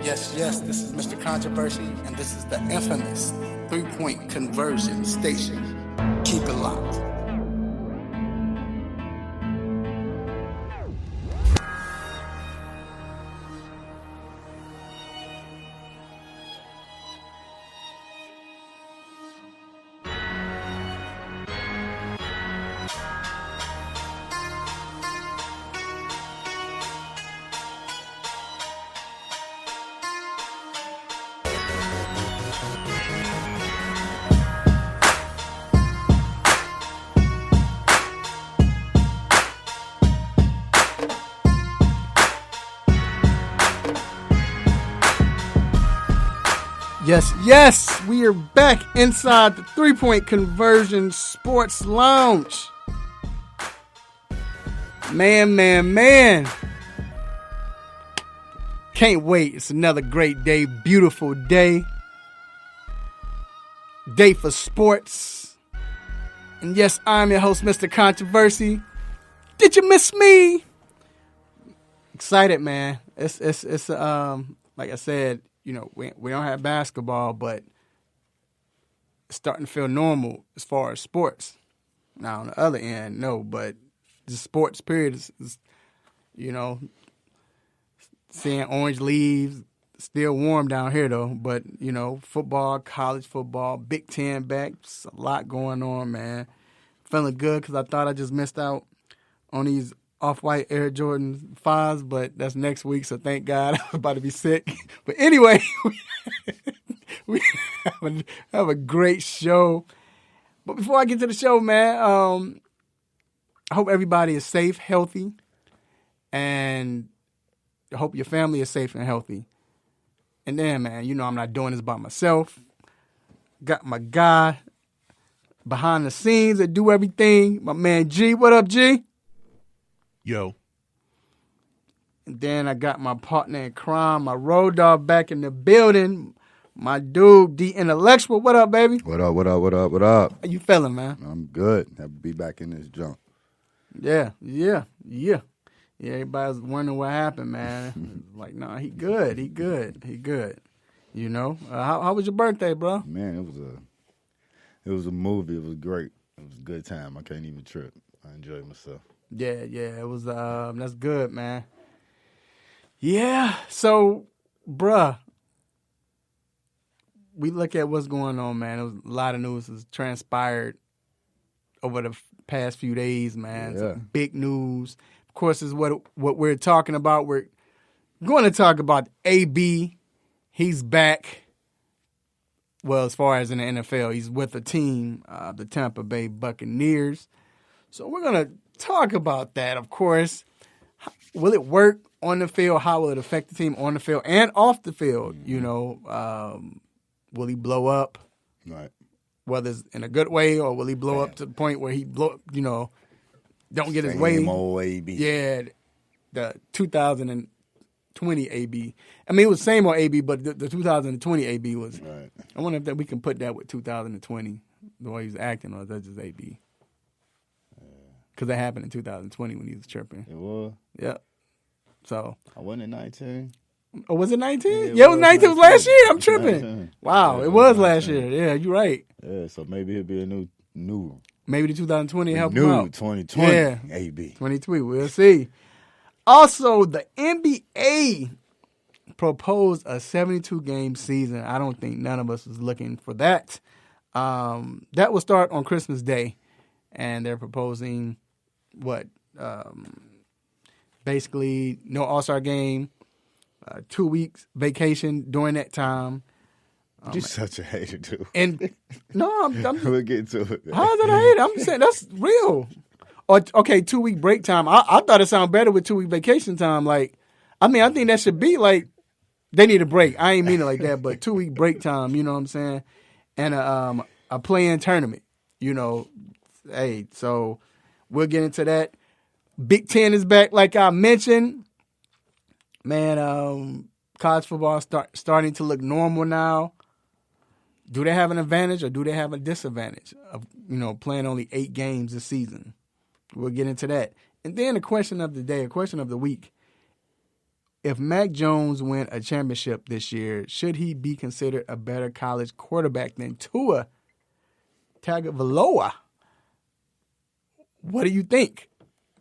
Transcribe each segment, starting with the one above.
Yes, this is Mr. Controversy, and this is the infamous 3-point conversion station. Keep it locked. Yes, we are back inside the 3-point conversion sports lounge. Man. Can't wait. It's another great day, beautiful day. Day for sports. And yes, I'm your host, Mr. Controversy. Did you miss me? Excited, man. It's like I said, you know, we don't have basketball, but it's starting to feel normal as far as sports. Now, on the other end, no, but the sports period is you know, seeing orange leaves, still warm down here, though. But, you know, football, college football, Big Ten back, just a lot going on, man. Feeling good because I thought I just missed out on these Off-White Air Jordan 5s, but that's next week, so thank God. I'm about to be sick. But anyway, we have a great show. But before I get to the show, man, I hope everybody is safe, healthy, and I hope your family is safe and healthy. And then, man, you know I'm not doing this by myself. Got my guy behind the scenes that do everything, my man G. What up, G? Yo. And then I got my partner in crime, my road dog back in the building, my dude, the intellectual. What up, baby? What up? How you feeling, man? I'm good. Happy to be back in this junk. Yeah. Everybody's wondering what happened, man. Like, nah, he good. You know? How was your birthday, bro? Man, it was a movie. It was great. It was a good time. I can't even trip. I enjoyed myself. Yeah, it was, that's good, man. Yeah, so, bruh, we look at what's going on, man. There was a lot of news has transpired over the past few days, man. Yeah. Some big news. Of course, is what we're talking about. We're going to talk about AB. He's back. Well, as far as in the NFL, he's with the team, the Tampa Bay Buccaneers. So we're going to talk about that, of course. Will it work on the field? How will it affect the team on the field and off the field? You know, will he blow up? Right. Whether it's in a good way or will he blow up to the point where he don't get his way? Same old AB. Yeah, the 2020 AB. I mean, it was same old AB, but the 2020 AB was. Right. I wonder if we can put that with 2020, the way he's acting, or is that just AB? Because that happened in 2020 when he was tripping. It was? Yep. So. I wasn't in 19. Oh, was it 19? Yeah, it was 19. It was last year. I'm tripping. 19. Wow, Yeah, it was 19. last year. Yeah, you're right. Yeah, so maybe it'll be a new. Maybe the 2020 help him New out. 2020 Yeah. AB. 2020, we'll see. Also, the NBA proposed a 72-game season. I don't think none of us was looking for that. That will start on Christmas Day, and they're proposing basically no All-Star game, 2 weeks vacation during that time. You're such a hater, dude. And no, We'll get to it. how's that a hate? I'm saying that's real. Or okay, 2-week break time. I thought it sounded better with 2-week vacation time. Like, I mean, I think that should be like they need a break. I ain't mean it like that, but 2-week break time. You know what I'm saying? And a play-in tournament. You know, hey, so we'll get into that. Big Ten is back, like I mentioned. Man, college football starting to look normal now. Do they have an advantage or do they have a disadvantage of, playing only 8 games this season? We'll get into that. And then a question of the day, a question of the week. if Mac Jones win a championship this year, should he be considered a better college quarterback than Tua Tagovailoa? What do you think?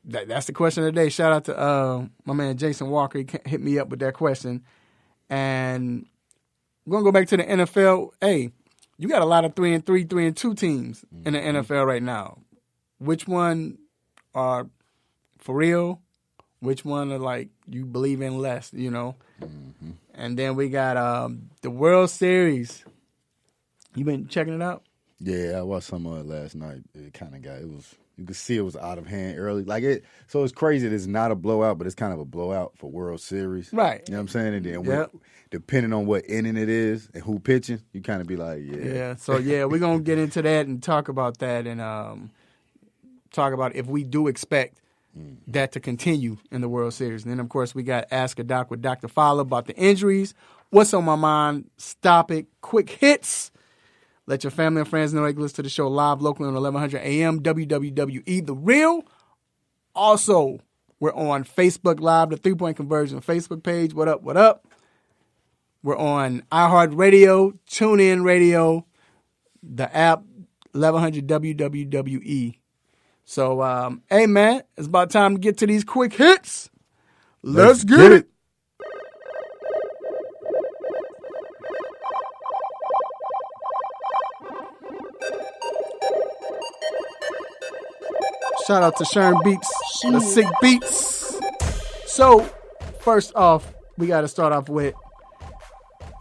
That's the question of the day. Shout out to my man Jason Walker. He hit me up with that question. And we're going to go back to the NFL. Hey, you got a lot of 3-3, 3-2 teams in the NFL right now. Which one are for real? Which one are like you believe in less, you know? Mm-hmm. And then we got the World Series. You been checking it out? Yeah, I watched some of it last night. It kind of you could see it was out of hand early. So it's crazy that it's not a blowout, but it's kind of a blowout for World Series. Right. You know what I'm saying? And then depending on what inning it is and who pitching, you kind of be like, yeah. Yeah, so we're going to get into that and talk about that and talk about if we do expect that to continue in the World Series. And then, of course, we got Ask a Doc with Dr. Fowler about the injuries. What's on my mind? Stop it. Quick hits. Let your family and friends know they can listen to the show live locally on 1100 AM, WWWE The Real. Also, we're on Facebook Live, the 3-Point Conversion Facebook page. What up, what up? We're on iHeartRadio, TuneIn Radio, the app, 1100 WWWE. So, hey, man, it's about time to get to these quick hits. Let's get it. Shout out to Sharon Beats, the Sick Beats. So, first off, we got to start off with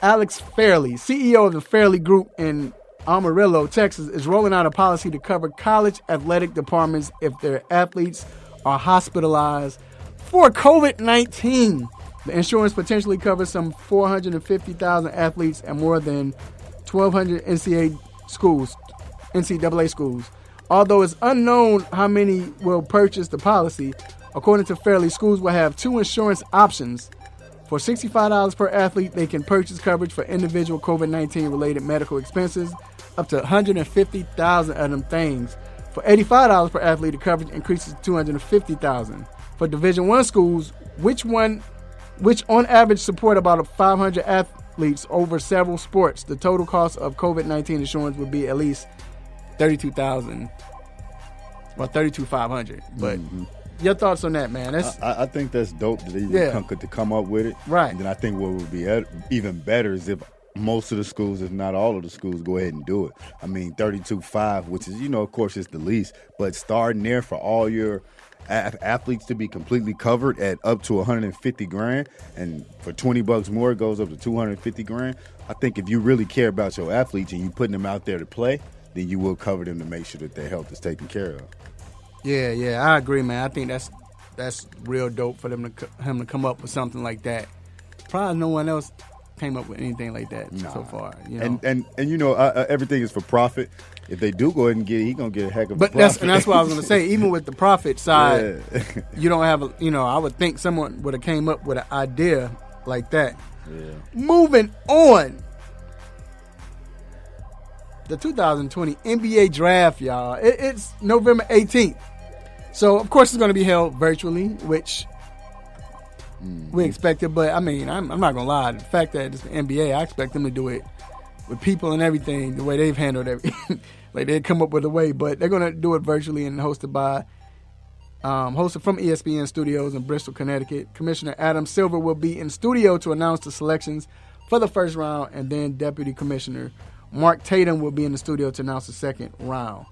Alex Fairley, CEO of the Fairley Group in Amarillo, Texas, is rolling out a policy to cover college athletic departments if their athletes are hospitalized for COVID-19. The insurance potentially covers some 450,000 athletes and more than 1,200 NCAA schools. Although it's unknown how many will purchase the policy, according to Fairley, schools will have two insurance options. For $65 per athlete, they can purchase coverage for individual COVID-19 related medical expenses, up to $150,000 of them things. For $85 per athlete, the coverage increases to $250,000. For Division I schools, which on average support about 500 athletes over several sports, the total cost of COVID-19 insurance would be at least $32,000, well, $32,500. But your thoughts on that, man? I think that's dope that they to come up with it. Right. And then I think what would be even better is if most of the schools, if not all of the schools, go ahead and do it. I mean, $32,500, which is, of course, it's the least, but starting there for all your athletes to be completely covered at up to $150,000, and for $20 more it goes up to $250,000. I think if you really care about your athletes and you putting them out there to play, then you will cover them to make sure that their health is taken care of. Yeah, I agree, man. I think that's real dope for him to come up with something like that. Probably no one else came up with anything like that so far. And everything is for profit. If they do go ahead and get it, he's gonna get a heck of a profit. That's what I was gonna say. Even with the profit side, you don't have I would think someone would have came up with an idea like that. Yeah. Moving on. The 2020 NBA Draft, y'all. It's November 18th. So, of course, it's going to be held virtually, which we expected. But, I mean, I'm not going to lie. The fact that it's the NBA, I expect them to do it with people and everything, the way they've handled everything. Like, they'd come up with a way. But they're going to do it virtually and hosted from ESPN Studios in Bristol, Connecticut. Commissioner Adam Silver will be in studio to announce the selections for the first round, and then Deputy Commissioner Mark Tatum will be in the studio to announce the second round.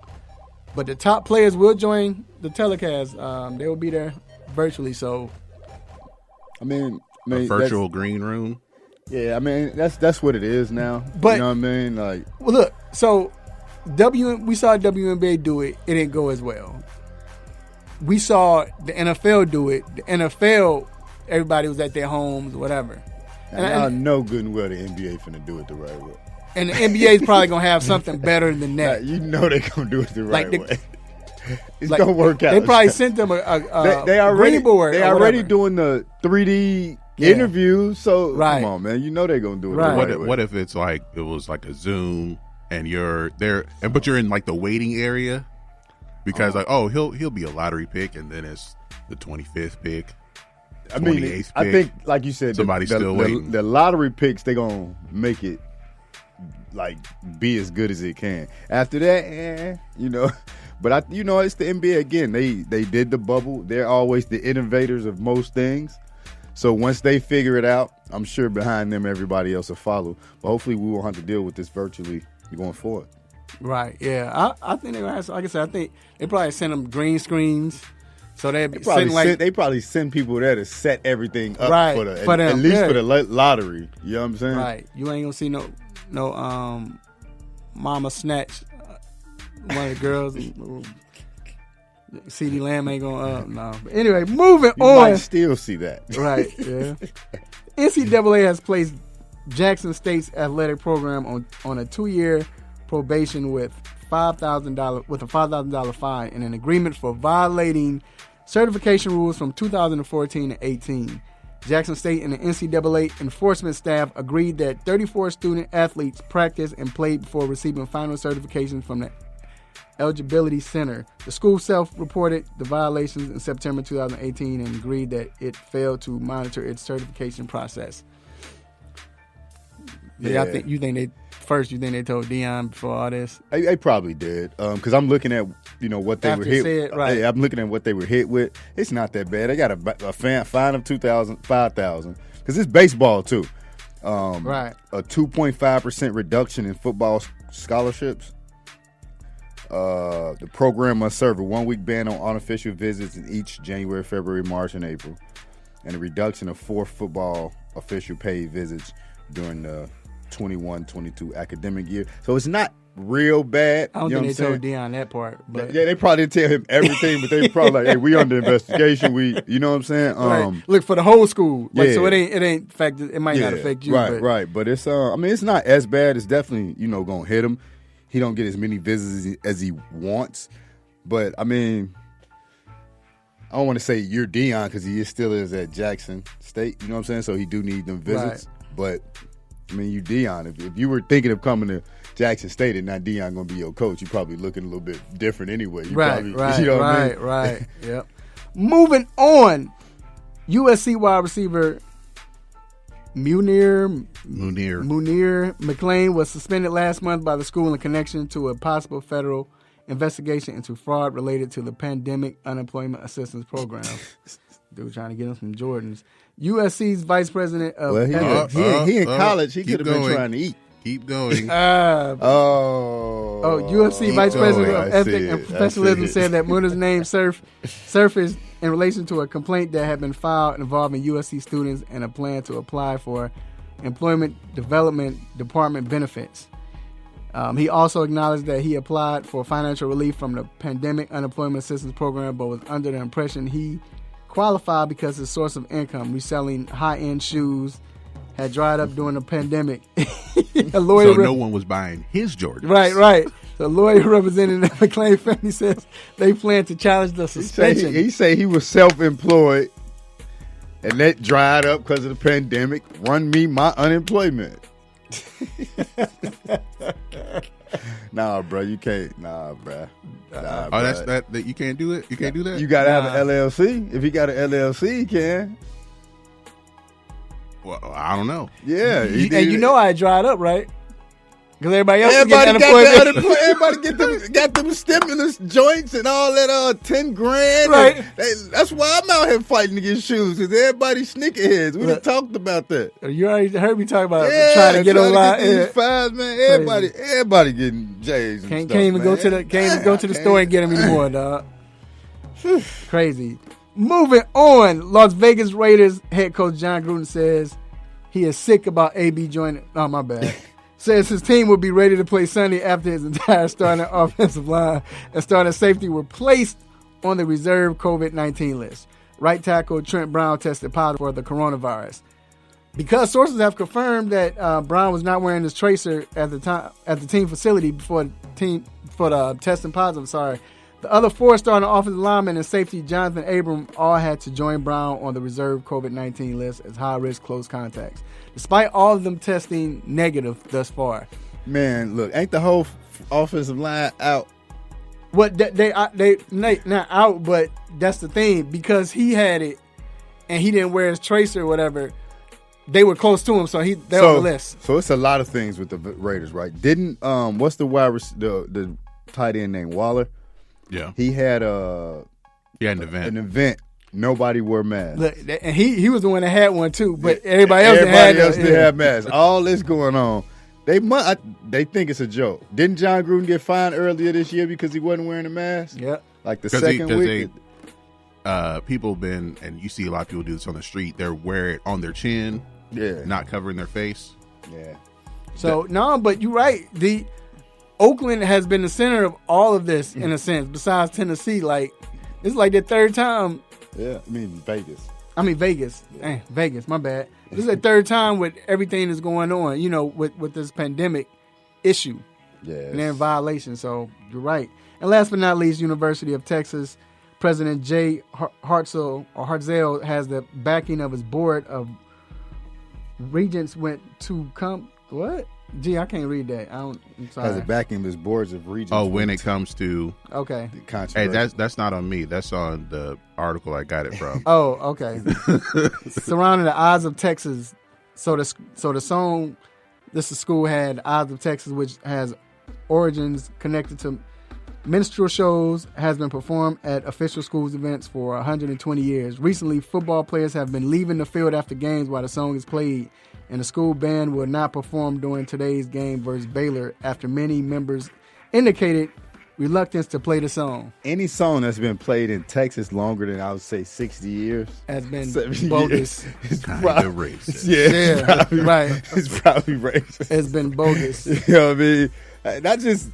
But the top players will join the telecast. They will be there virtually. So, I mean a virtual green room. Yeah, I mean that's what it is now. But, you know what I mean? Like, well, look. So, we saw WNBA do it. It didn't go as well. We saw the NFL do it. The NFL, everybody was at their homes, whatever. And I know good and well the NBA finna do it the right way. And the NBA is probably going to have something better than that. They're going to do it the right way. It's like, going to work out. They probably sent them a green board. They already doing the 3D interviews, so come on, man. They're going to do it the right way. What if it's like, it was like a Zoom and you're there, but you're in like the waiting area? Because he'll be a lottery pick and then it's the 25th pick. I mean, 28th I pick. think, like you said, Somebody's still waiting. The lottery picks, they gonna make it like be as good as it can. After that, you know. But it's the NBA again. They did the bubble. They're always the innovators of most things. So once they figure it out, I'm sure behind them everybody else will follow. But hopefully we won't have to deal with this virtually going forward. Right. Yeah. I think they're gonna have, like I said, I think they probably send them green screens. So they probably send people there to set everything up right, for them. At least for the lottery. You know what I'm saying? Right. You ain't gonna see no mama snatch one of the girls. CD Lamb ain't gonna no. But anyway, moving you on. Might still see that. Right. Yeah. NCAA has placed Jackson State's athletic program on a 2-year probation with a $5,000 fine and an agreement for violating certification rules from 2014 and 18. Jackson State and the NCAA enforcement staff agreed that 34 student athletes practiced and played before receiving final certification from the Eligibility Center. The school self-reported the violations in September 2018 and agreed that it failed to monitor its certification process. Yeah, I think you think they told Deion before all this? They probably did, because I'm looking at what they were hit. Right. I'm looking at what they were hit with. It's not that bad. They got a fine of $5,000 because it's baseball too. Right. A 2.5% reduction in football scholarships. The program must serve a 1-week ban on unofficial visits in each January, February, March, and April, and a reduction of 4 football official paid visits during the 21-22 academic year. So it's not real bad. I don't think they told Deion that part. But yeah, they probably didn't tell him everything, but they probably like, hey, we under investigation. You know what I'm saying? Right. Look, for the whole school. Yeah. So it ain't affected. It might not affect you. Right. But it's it's not as bad. It's definitely gonna hit him. He don't get as many visits as he wants. But I mean, I don't want to say you're Deion because he still is at Jackson State. You know what I'm saying? So he do need them visits. Right. But I mean, you Deion. If you were thinking of coming to Jackson State and not Deion going to be your coach, you're probably looking a little bit different anyway. Right. You know what I mean? Right. Yep. Moving on, USC wide receiver Munir McClain was suspended last month by the school in connection to a possible federal investigation into fraud related to the Pandemic Unemployment Assistance Program. Dude trying to get him some Jordans. USC's vice president of he in college. He could have been trying to eat. Keep going. UFC Vice President of Ethics and Professionalism said that Munir's name surfaced in relation to a complaint that had been filed involving USC students and a plan to apply for Employment Development Department benefits. He also acknowledged that he applied for financial relief from the Pandemic Unemployment Assistance Program, but was under the impression he qualified because his source of income, reselling high-end shoes, had dried up during the pandemic. No one was buying his Jordans. Right. The lawyer representing the McClain family says they plan to challenge the suspension. He say he was self-employed, and that dried up because of the pandemic. Run me my unemployment. Nah, bro, you can't. Nah, bro. That's that you can't do it. You can't do that. You gotta have an LLC. If he got an LLC, he can. Well, I don't know. Yeah, and I dried up, right? Because everybody else got them stimulus joints and all that 10 grand. Right. That's why I'm out here fighting to get shoes, because everybody's sneakerheads. We done talked about that. You already heard me talk about trying to get online. These fives, man. Everybody getting J's and can't stuff, even go to the store and get them anymore, dog. Crazy. Moving on, Las Vegas Raiders head coach John Gruden says he is sick about AB joining. Oh, my bad. Says his team will be ready to play Sunday after his entire starting offensive line and starting safety were placed on the reserve COVID-19 list. Right tackle Trent Brown tested positive for the coronavirus. Because sources have confirmed that Brown was not wearing his tracer at the team facility before the testing positive. The other 4 starting offensive linemen and safety Jonathan Abram all had to join Brown on the reserve COVID-19 list as high-risk close contacts, despite all of them testing negative thus far. Man, look, ain't the whole offensive line out? What they not out, but that's the thing, because he had it and he didn't wear his tracer or whatever, they were close to him, so they're on the list. So it's a lot of things with the Raiders, right? Didn't what's the tight end named Waller? Yeah, he had an event. An event. Nobody wore masks. Look, and he was the one that had one too, but everybody else didn't have masks. All this going on. They think it's a joke. Didn't John Gruden get fined earlier this year because he wasn't wearing a mask? Yeah, like the second week. People been, and you see a lot of people do this on the street. They wear it on their chin, not covering their face. Yeah. So but you're right. The Oakland has been the center of all of this in a sense. Besides Tennessee, like it's like the third time. Yeah, Vegas. Yeah. Vegas. My bad. This is the third time with everything that's going on. With this pandemic issue. Yeah. And they're in violation. So you're right. And last but not least, University of Texas President Jay Hartzell has the backing of his board of regents. Went to come what? Gee, I can't read that. I'm sorry. Has the backing of his boards of regents. Oh, when it comes to the controversy. Hey, that's not on me. That's on the article I got it from. Oh, okay. Surrounding the Eyes of Texas. So the song, this school had Eyes of Texas, which has origins connected to minstrel shows, has been performed at official schools events for 120 years. Recently, football players have been leaving the field after games while the song is played, and the school band will not perform during today's game versus Baylor after many members indicated reluctance to play the song. Any song that's been played in Texas longer than, I would say, 60 years has been bogus. It's probably racist. Yeah, right. It's probably racist. It's been bogus. You know what I mean?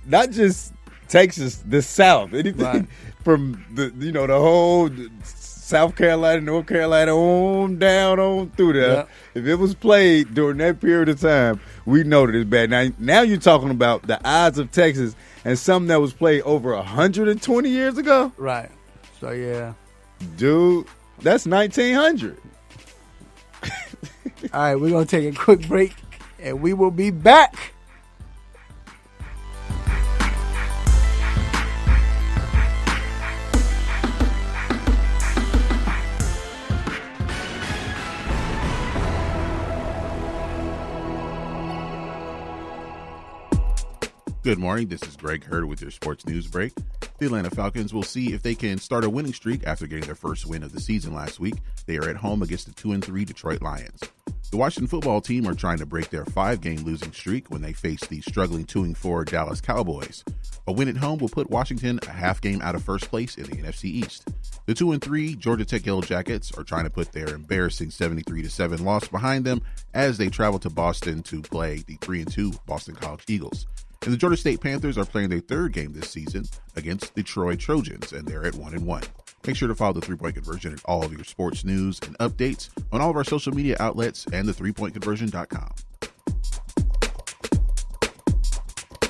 Not just Texas, the South. Anything from the whole South Carolina, North Carolina, on down on through there. Yep. If it was played during that period of time, we know that it's bad. Now you're talking about the Eyes of Texas and something that was played over 120 years ago. Right. So yeah, dude, that's 1900. All right, we're gonna take a quick break, and we will be back. Good morning. This is Greg Hurd with your sports news break. The Atlanta Falcons will see if they can start a winning streak after getting their first win of the season last week. They are at home against the 2-3 Detroit Lions. The Washington football team are trying to break their 5-game losing streak when they face the struggling 2-4 Dallas Cowboys. A win at home will put Washington a half game out of first place in the NFC East. The 2-3 Georgia Tech Yellow Jackets are trying to put their embarrassing 73-7 loss behind them as they travel to Boston to play the 3-2 Boston College Eagles. And the Georgia State Panthers are playing their third game this season against the Troy Trojans, and they're at 1-1. Make sure to follow the 3-Point Conversion and all of your sports news and updates on all of our social media outlets and the 3pointconversion.com.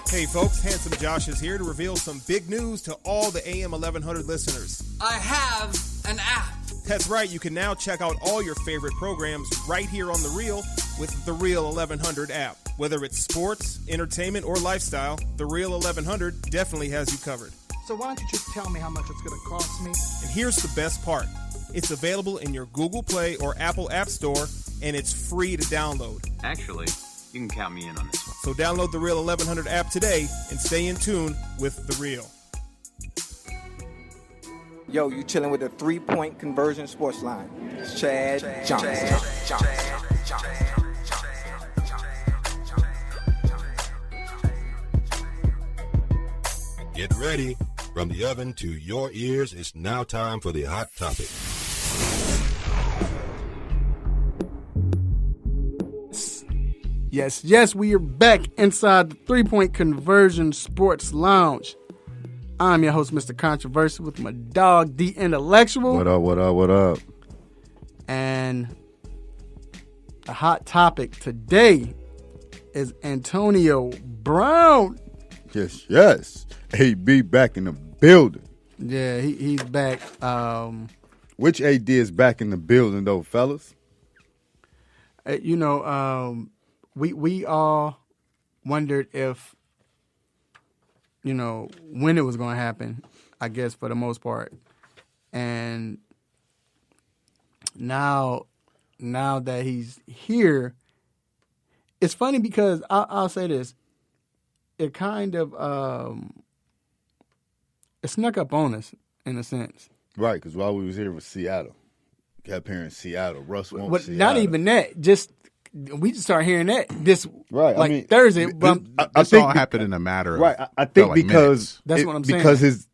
Hey folks, Handsome Josh is here to reveal some big news to all the AM 1100 listeners. I have an app. That's right, you can now check out all your favorite programs right here on The Real with the Real 1100 app. Whether it's sports, entertainment, or lifestyle, the Real 1100 definitely has you covered. So why don't you just tell me how much it's going to cost me? And here's the best part. It's available in your Google Play or Apple App Store, and it's free to download. Actually, you can count me in on this one. So download the Real 1100 app today and stay in tune with The Real. Yo, you chilling with the 3-Point Conversion Sports Line. It's Chad Johnson. Get ready. From the oven to your ears, it's now time for the Hot Topic. Yes, we are back inside the 3-Point Conversion Sports Lounge. I'm your host, Mr. Controversy, with my dog, The Intellectual. What up? And the hot topic today is Antonio Brown. Yes. AB back in the building. Yeah, he's back. Which AD is back in the building, though, fellas? We all wondered if, when it was going to happen, I guess, for the most part. And, now that he's here, it's funny because I'll say this. It kind of it snuck up on us in a sense. Right, because while we was here with Seattle, kept hearing Seattle. Russ wants But Seattle. not even that. Just we just start hearing that this Right, like I mean, Thursday. But This think all happened in a matter of right. I think felt like because minutes. That's what I'm saying. Because his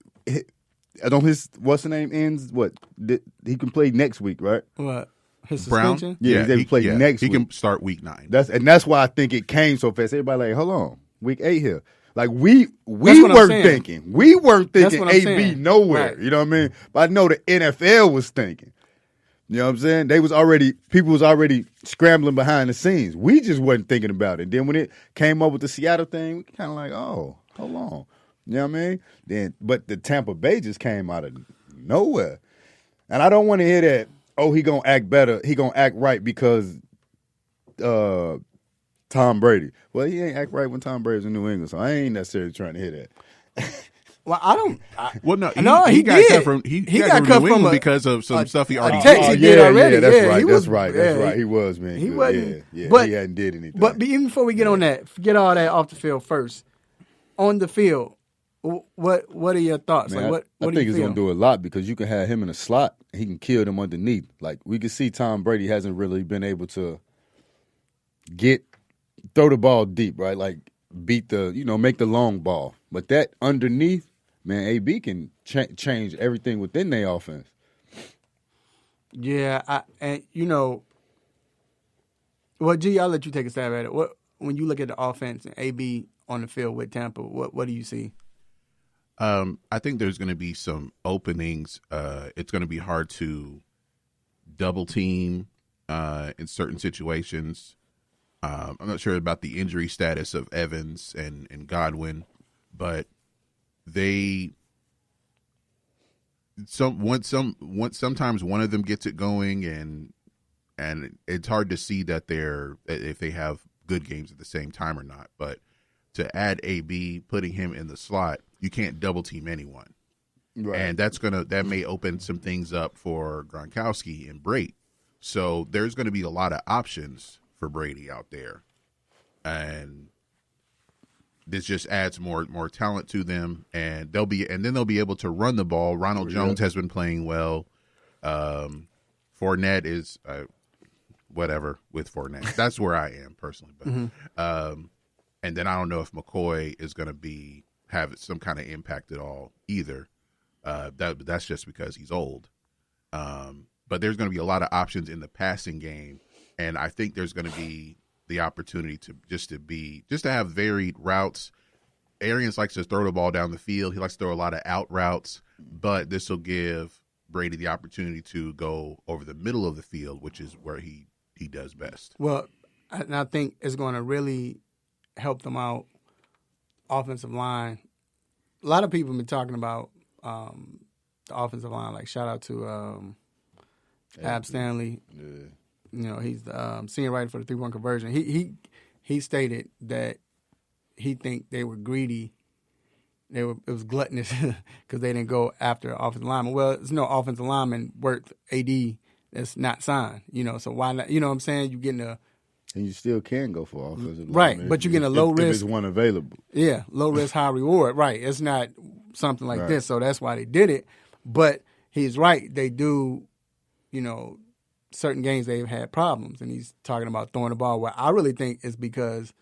I don't his what's the name ends he can play next week, right? what his Brown, suspension? Yeah, he's able to play next He week. can start week 9. That's why I think it came so fast. Everybody like, hold on, week 8 here. Like we That's what I'm weren't saying. thinking. We weren't That's thinking what I'm AB saying. nowhere. Right. You know what I mean? But I know the NFL was thinking. You know what I'm saying? People was already scrambling behind the scenes. We just wasn't thinking about it. Then when it came up with the Seattle thing, we kind of like, oh, hold on. You know what I mean? But the Tampa Bay just came out of nowhere. And I don't want to hear that, oh, he going to act better. He going to act right because Tom Brady. Well, he ain't act right when Tom Brady's in New England, so I ain't necessarily trying to hear that. Well, I don't. Well, no, he got did. cut from He got got from cut New from England a- because of some stuff he already text did. he did already. That's Yeah, right. he That's was- right. yeah, That's right. He was, man. He good. wasn't. Yeah. But, he hadn't did anything. But even before we get on that, forget all that off the field first. On the field, what are your thoughts? Man, like, I what do think you it's feel? going to do a lot because you can have him in a slot. And he can kill them underneath. Like, we can see Tom Brady hasn't really been able to throw the ball deep, right? Like, make the long ball. But that underneath, man, AB can change everything within their offense. Yeah, well, G, I'll let you take a stab at it. When you look at the offense and AB on the field with Tampa, what do you see? I think there's going to be some openings. It's going to be hard to double team in certain situations. I'm not sure about the injury status of Evans and Godwin, but sometimes one of them gets it going, and it's hard to see that if they have good games at the same time or not. But to add AB, putting him in the slot, you can't double team anyone. Right. And that may open some things up for Gronkowski and Brady. So there's going to be a lot of options for Brady out there. And this just adds more talent to them, and then they'll be able to run the ball. Ronald Jones has been playing well. Fournette is whatever with Fournette. That's where I am personally. But and then I don't know if McCoy is going to have some kind of impact at all either. That's just because he's old. But there's going to be a lot of options in the passing game, and I think there's going to be the opportunity to have varied routes. Arians likes to throw the ball down the field. He likes to throw a lot of out routes, but this will give Brady the opportunity to go over the middle of the field, which is where he does best. Well, and I think it's going to really help them out, offensive line. A lot of people have been talking about the offensive line. Like, shout out to Ab Stanley. Yeah. He's the senior writer for the 3-1 conversion. He stated that he think they were greedy. It was gluttonous because they didn't go after offensive lineman. Well, there's no offensive lineman worth AD that's not signed. So why not? You know what I'm saying? You're getting a and you still can go for offensive lineman. Right, but you're getting a low risk. If there's one available. Yeah, low risk, high reward. Right. It's not something like this, so that's why they did it. But he's right. They do, certain games they've had problems, and he's talking about throwing the ball. Where I really think it's because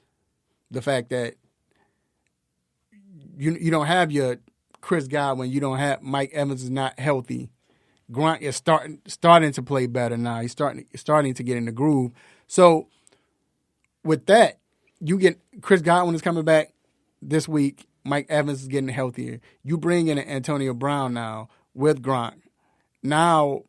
the fact that you don't have your Chris Godwin, you don't have Mike Evans is not healthy. Grant is starting to play better now. He's starting to get in the groove. So with that, you get Chris Godwin is coming back this week. Mike Evans is getting healthier. You bring in Antonio Brown now with Gronk. Now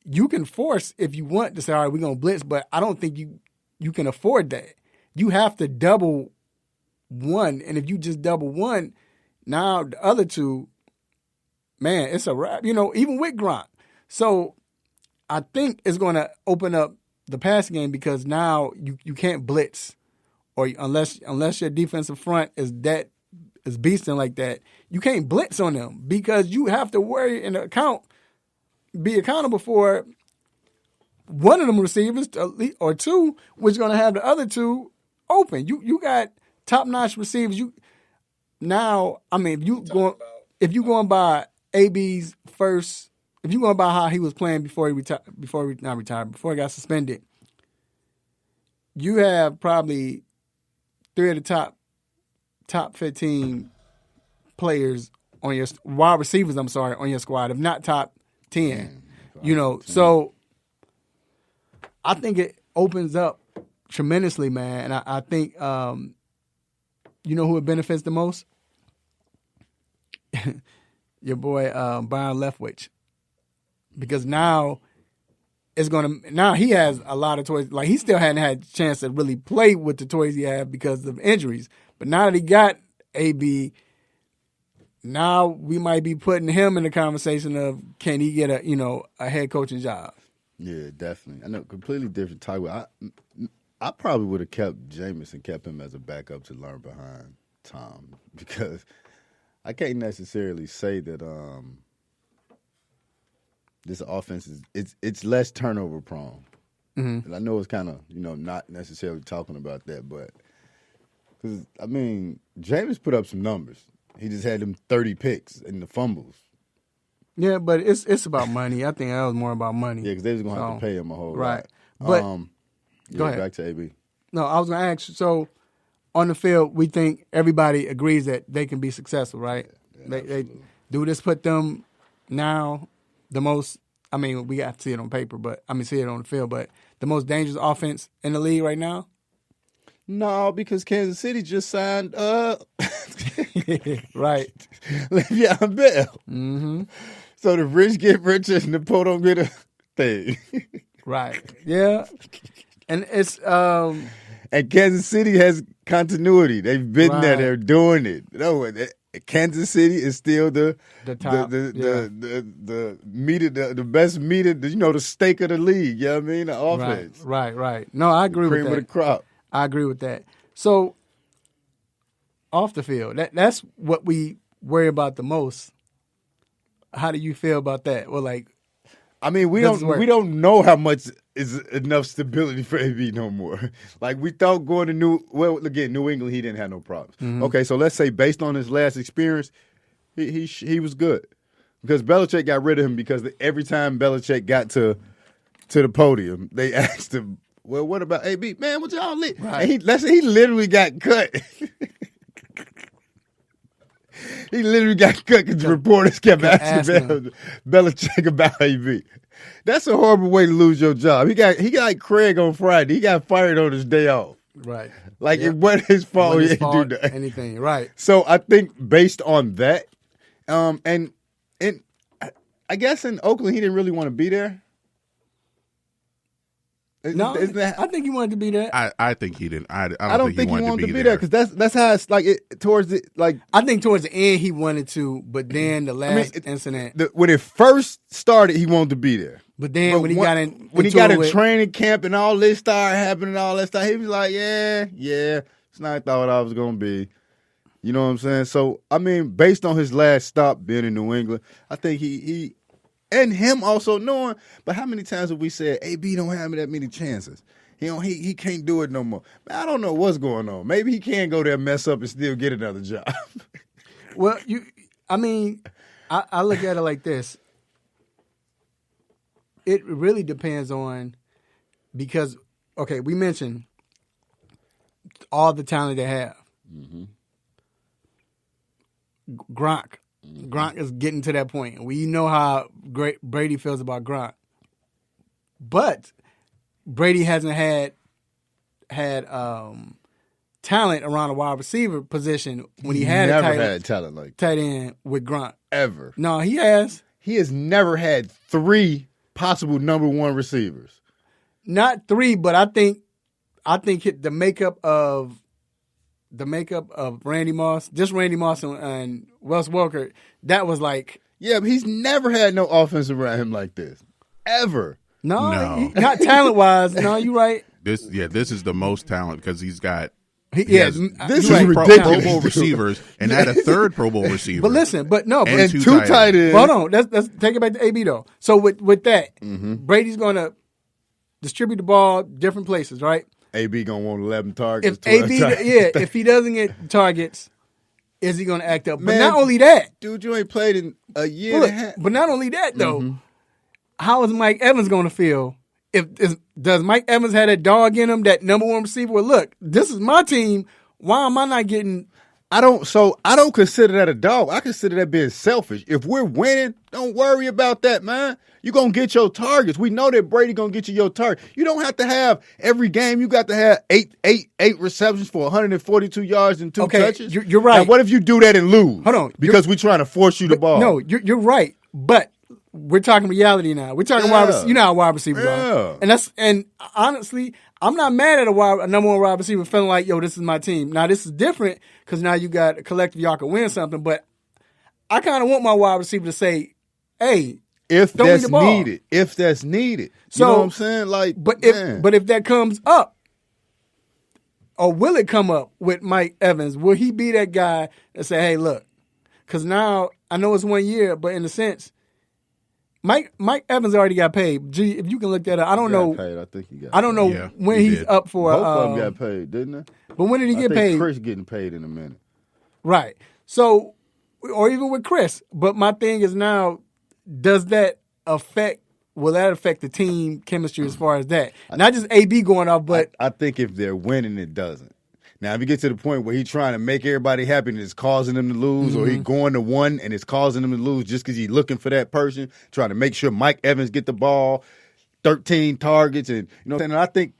you can force if you want to say, all right, we're going to blitz, but I don't think you can afford that. You have to double one, and if you just double one, now the other two, man, it's a wrap, even with Gronk. So I think it's going to open up the passing game because now you can't blitz, or unless your defensive front is beasting like that, you can't blitz on them because you have to be accountable for one of them receivers or two, which is going to have the other two open. You got top-notch receivers. If you going by AB's first, if you going by how he was playing before he got suspended, you have probably 3 of the top 15 players on your wide receivers. I'm sorry, on your squad, if not top 10. So I think it opens up tremendously, man. And I think you know who it benefits the most? Your boy Byron Leftwich, because now he has a lot of toys. Like, he still hadn't had a chance to really play with the toys he had because of injuries. But now that he got AB, now we might be putting him in the conversation of, can he get a head coaching job? Yeah, definitely. I know, completely different type. I probably would have kept Jameis, kept him as a backup to learn behind Tom, because I can't necessarily say that this offense it's less turnover prone. Mm-hmm. And I know it's kind of not necessarily talking about that, but because Jameis put up some numbers. He just had them 30 picks and the fumbles. Yeah, but it's about money. I think that was more about money. Yeah, because they was gonna have to pay him a whole lot. But go ahead. Back to AB. No, I was gonna ask you. So on the field, we think everybody agrees that they can be successful, right? Yeah, they do this put them now the most. I mean, we got to see it on paper, but see it on the field. But the most dangerous offense in the league right now. No, because Kansas City just signed right, Le'Veon Bell. Mm-hmm. So the rich get richer and the poor don't get a thing. Right. Yeah. And it's and Kansas City has continuity. They've been there. They're doing it. Kansas City is still the top, the meat of the best meat of the steak of the league. You know what I mean? The offense. Right. No, I agree with that. Cream of the crop. I agree with that. So off the field, that's what we worry about the most. How do you feel about that? Well, we don't know how much is enough stability for AB no more. Like, we thought going to New England, he didn't have no problems. Mm-hmm. Okay, so let's say based on his last experience, he was good, because Belichick got rid of him because every time Belichick got to the podium, they asked him, "Well, what about AB? Man, what y'all lit?" Right. And he literally got cut. He literally got cut because the reporters kept asking Belichick about AB. That's a horrible way to lose your job. He got like Craig on Friday. He got fired on his day off. Right. It wasn't his fault. He didn't do that. Anything. Right. So I think based on that, and I guess in Oakland he didn't really want to be there. No, I think he wanted to be there. I think he didn't. I don't think he wanted to be there because that's how it's towards it. I think towards the end he wanted to, but then the last incident when it first started, he wanted to be there. But then when he got in training camp and all this started happening, all that stuff, he was like, yeah, it's not what I thought I was gonna be. You know what I'm saying? So based on his last stop being in New England, I think he. And him also knowing, but how many times have we said AB don't have that many chances? He can't do it no more. Man, I don't know what's going on. Maybe he can go there, mess up, and still get another job. Well, I look at it like this. It really depends on, because we mentioned all the talent they have. Mm-hmm. Gronk is getting to that point. We know how great Brady feels about Gronk. But Brady hasn't had talent around the wide receiver position when he had had talent like tight end with Gronk. Ever. No, he has. He has never had 3 possible number 1 receivers. Not 3, but I think the makeup of Randy Moss, just Randy Moss and Wes Welker, that was like... Yeah, but he's never had no offense around him like this. Ever. No. Not talent-wise. No, you're right. This is the most talent because he's got... This is ridiculous. Pro Bowl receivers and had a third Pro Bowl receiver. But listen, and two tight ends. Hold on, let's take it back to AB though. So with that, mm-hmm. Brady's going to distribute the ball different places, right? AB gonna want 11 targets. If 12 AB, targets. if he doesn't get targets, is he gonna act up? But Man, not only that, dude, you ain't played in a year look, and a half. but not only that though, how is Mike Evans gonna feel? Does Mike Evans have that dog in him, that number one receiver? Well, look, this is my team. Why am I not getting? I don't consider that a dog. I consider that being selfish. If we're winning, don't worry about that, man. You're going to get your targets. We know that Brady going to get you your target. You don't have to have every game. You got to have eight receptions for 142 yards and 2 touches. You're right. Now, what if you do that and lose? Hold on. Because we're trying to force you the ball. No, you're right. But we're talking reality now. We're talking wide receivers. You know how wide receivers are. And honestly, I'm not mad at a number one wide receiver feeling like, yo, this is my team. Now, this is different because now you got a collective, y'all can win something. But I kind of want my wide receiver to say, hey, if don't that's leave the ball. needed. If that's needed. So, you know what I'm saying? Like, but if that comes up, or will it come up with Mike Evans? Will he be that guy that say, hey, look, because now I know it's 1 year, but in a sense, Mike Evans already got paid. Gee, if you can look that up, I don't know. Paid. I think he got. I don't know Yeah, when he he's did. up for. Both of them got paid, didn't they? But when did he I get think paid? Chris getting paid in a minute. Right. So, or even with Chris. But my thing is now, will that affect the team chemistry as far as that? Not just AB going off, but I think if they're winning, it doesn't. Now, if you get to the point where he's trying to make everybody happy and it's causing them to lose, or he's going to one and it's causing them to lose just because he's looking for that person, trying to make sure Mike Evans get the ball, 13 targets, and and I think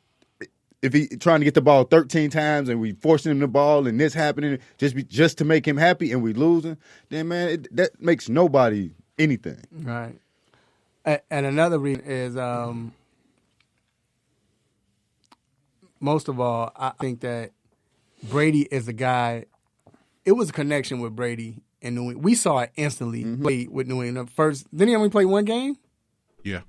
if he's trying to get the ball 13 times and we forcing him the ball and this happening just to make him happy and we losing, then man, that makes nobody anything. right. And another reason is, most of all, I think that Brady is a guy. It was a connection with Brady and New England. We saw it instantly play with New England. First, didn't he only play one game? Yeah.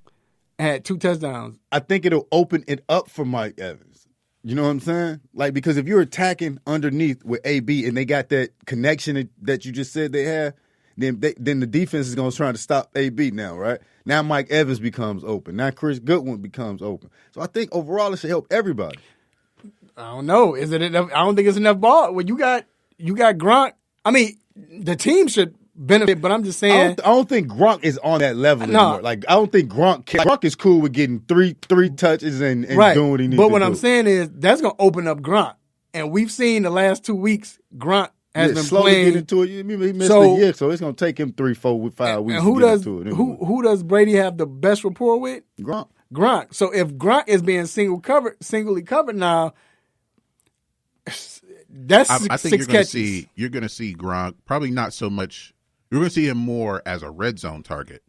Had 2 touchdowns. I think it'll open it up for Mike Evans. You know what I'm saying? Like, because if you're attacking underneath with AB and they got that connection that you just said they have, then the defense is going to try to stop AB now, right? Now Mike Evans becomes open. Now Chris Goodwin becomes open. So I think overall it should help everybody. I don't know. Is it enough? I don't think it's enough ball. Well, you got Gronk. I mean, the team should benefit, but I'm just saying. I don't think Gronk is on that level No. anymore. Like, I don't think Gronk is cool with getting three touches and right. doing what he needs but to what do. I'm saying is that's going to open up Gronk. And we've seen the last 2 weeks, Gronk has been slowly playing. get into it. He missed a year, so it's going to take him 3, 4, 5 weeks And who to get does into it. who does Brady have the best rapport with? Gronk. So if Gronk is being singly covered now, that's I think six catches. you're going to see Gronk probably not so much. You're going to see him more as a red zone target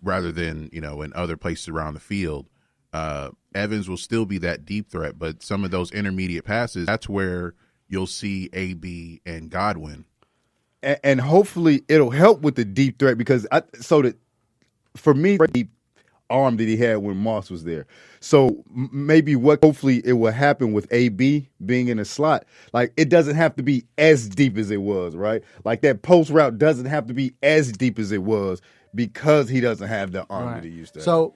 rather than in other places around the field. Evans will still be that deep threat, but some of those intermediate passes, that's where you'll see AB and Godwin. And hopefully it'll help with the deep threat because for me, the arm that he had when Moss was there. So maybe hopefully it will happen with AB being in a slot. Like, it doesn't have to be as deep as it was, right? Like, that post route doesn't have to be as deep as it was because he doesn't have the arm that he used to have. So,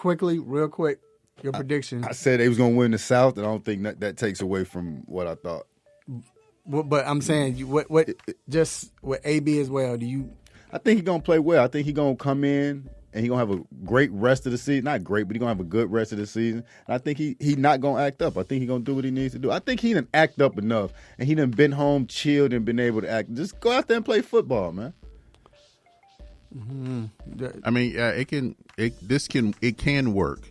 real quick, your prediction. I said they was going to win the South, and I don't think that takes away from what I thought. But I'm saying, what just with AB as well, do you? I think he's going to play well. I think he's going to come in and he's going to have a great rest of the season. Not great, but he's going to have a good rest of the season. And I think he's not going to act up. I think he's going to do what he needs to do. I think he done act up enough, and he done been home, chilled, and been able to act. Just go out there and play football, man. I mean, it can work,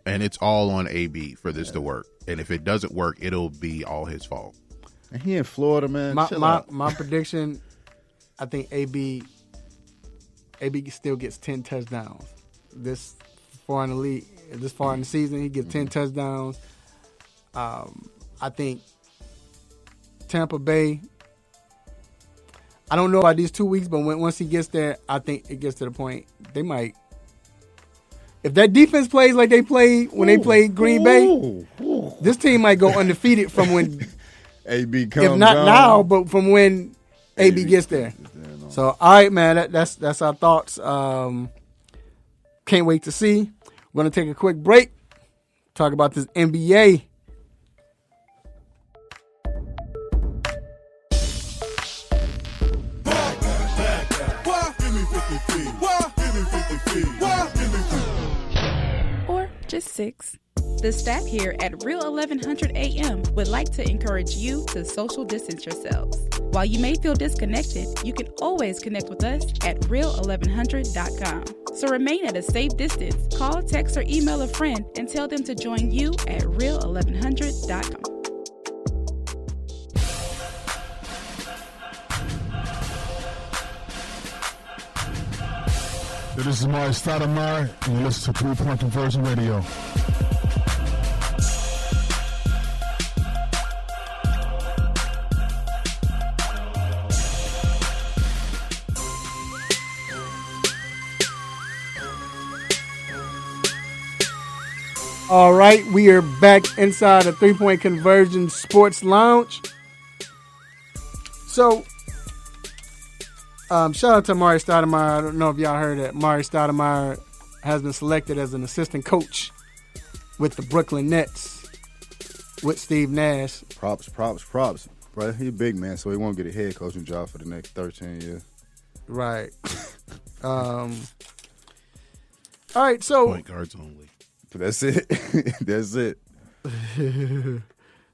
and it's all on AB for this to work. And if it doesn't work, it'll be all his fault. And he in Florida, man. My prediction, I think AB still gets 10 touchdowns. This far in the league, this far in the season, he gets 10 touchdowns. I think Tampa Bay, I don't know about these 2 weeks, but once he gets there, I think it gets to the point they might. If that defense plays like they played when they played Green Bay, this team might go undefeated from when AB comes if not on. now, but from when AB gets there. So, all right, man, that's our thoughts. Can't wait to see. We're going to take a quick break. Talk about this NBA. Or just 6. The staff here at Real 1100 AM would like to encourage you to social distance yourselves. While you may feel disconnected, you can always connect with us at real1100.com. So remain at a safe distance. Call, text, or email a friend and tell them to join you at real1100.com. This is Mari Stoudemire, and you listen to 3-Point Conversion Radio. All right, we are back inside the 3-Point Conversion Sports Lounge. So, shout out to Mari Stoudemire. I don't know if y'all heard that Mari Stoudemire has been selected as an assistant coach with the Brooklyn Nets with Steve Nash. Props. Bro, he's a big man, so he won't get a head coaching job for the next 13 years. Right. All right, so Point guards only. That's it. That's it.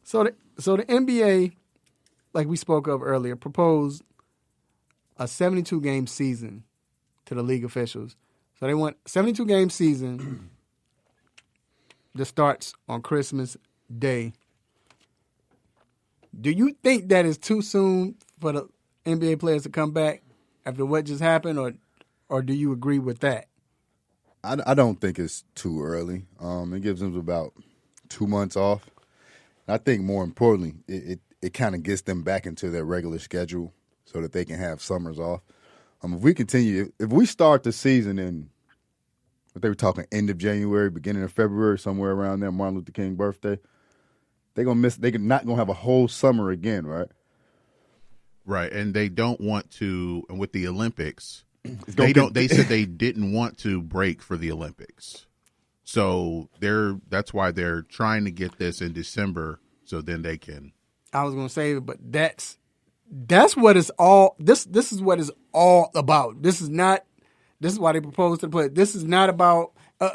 So the NBA, like we spoke of earlier, proposed a 72-game season to the league officials. So they want 72-game season that starts on Christmas Day. Do you think that is too soon for the NBA players to come back after what just happened, or do you agree with that? I don't think it's too early. It gives them about 2 months off. I think more importantly, it kind of gets them back into their regular schedule so that they can have summers off. If we start the season in, what they were talking, end of January, beginning of February, somewhere around there, Martin Luther King birthday, they're not gonna have a whole summer again, right? Right, and they don't want to. And with the Olympics, They said they didn't want to break for the Olympics, so that's why they're trying to get this in December, so then they can. I was going to say, but that's what it's all. This is what it's all about. This is why they proposed to play. This is not about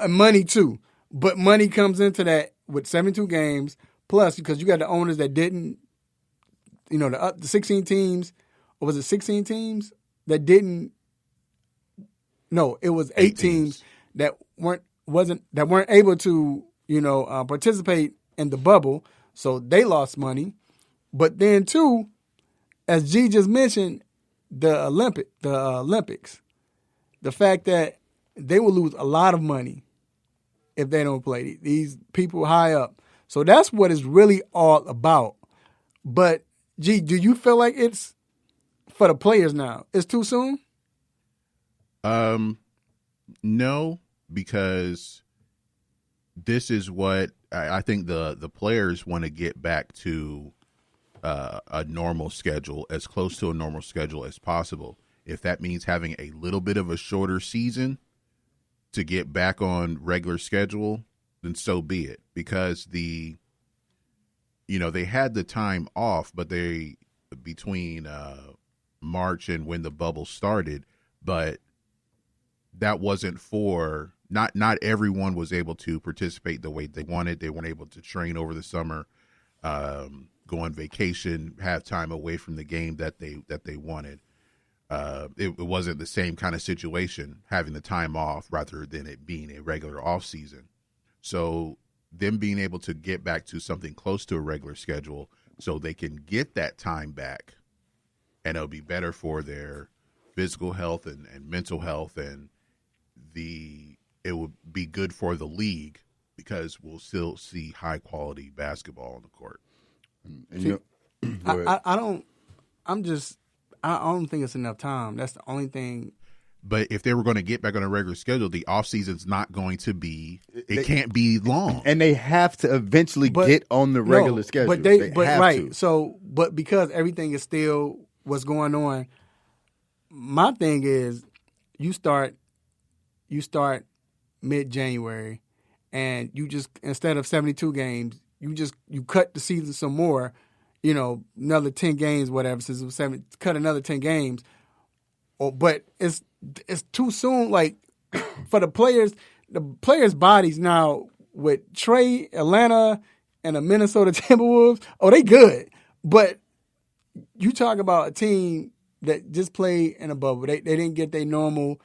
money too, but money comes into that with 72 games plus, because you got the owners that didn't, the 16 teams, or was it 16 teams that didn't? No, it was 8 teams that weren't able to, participate in the bubble, so they lost money. But then too, as G just mentioned, the Olympics, the fact that they will lose a lot of money if they don't play. These people high up, so that's what it's really all about. But G, do you feel like it's for the players now? It's too soon? No, because this is what I think the players want to get back to a normal schedule, as close to a normal schedule as possible. If that means having a little bit of a shorter season to get back on regular schedule, then so be it. Because they had the time off, but between March and when the bubble started, but that wasn't for not everyone was able to participate the way they wanted. They weren't able to train over the summer, go on vacation, have time away from the game that they wanted. It wasn't the same kind of situation, having the time off rather than it being a regular off season. So them being able to get back to something close to a regular schedule so they can get that time back, and it'll be better for their physical health and mental health, and it will be good for the league because we'll still see high quality basketball on the court. See, I don't think it's enough time. That's the only thing. But if they were going to get back on a regular schedule, the offseason's not going to be. It can't be long, and they have to eventually get on the regular schedule. But they have right. To. So, but because everything is still what's going on, my thing is, you start mid-January, and you just instead of 72 games, you cut the season some more, another 10 games, whatever. Since it was 7, cut another 10 games. But it's too soon. Like for the players' bodies now with Trey, Atlanta, and the Minnesota Timberwolves. Oh, they good, but you talk about a team that just played in a bubble. They didn't get their normal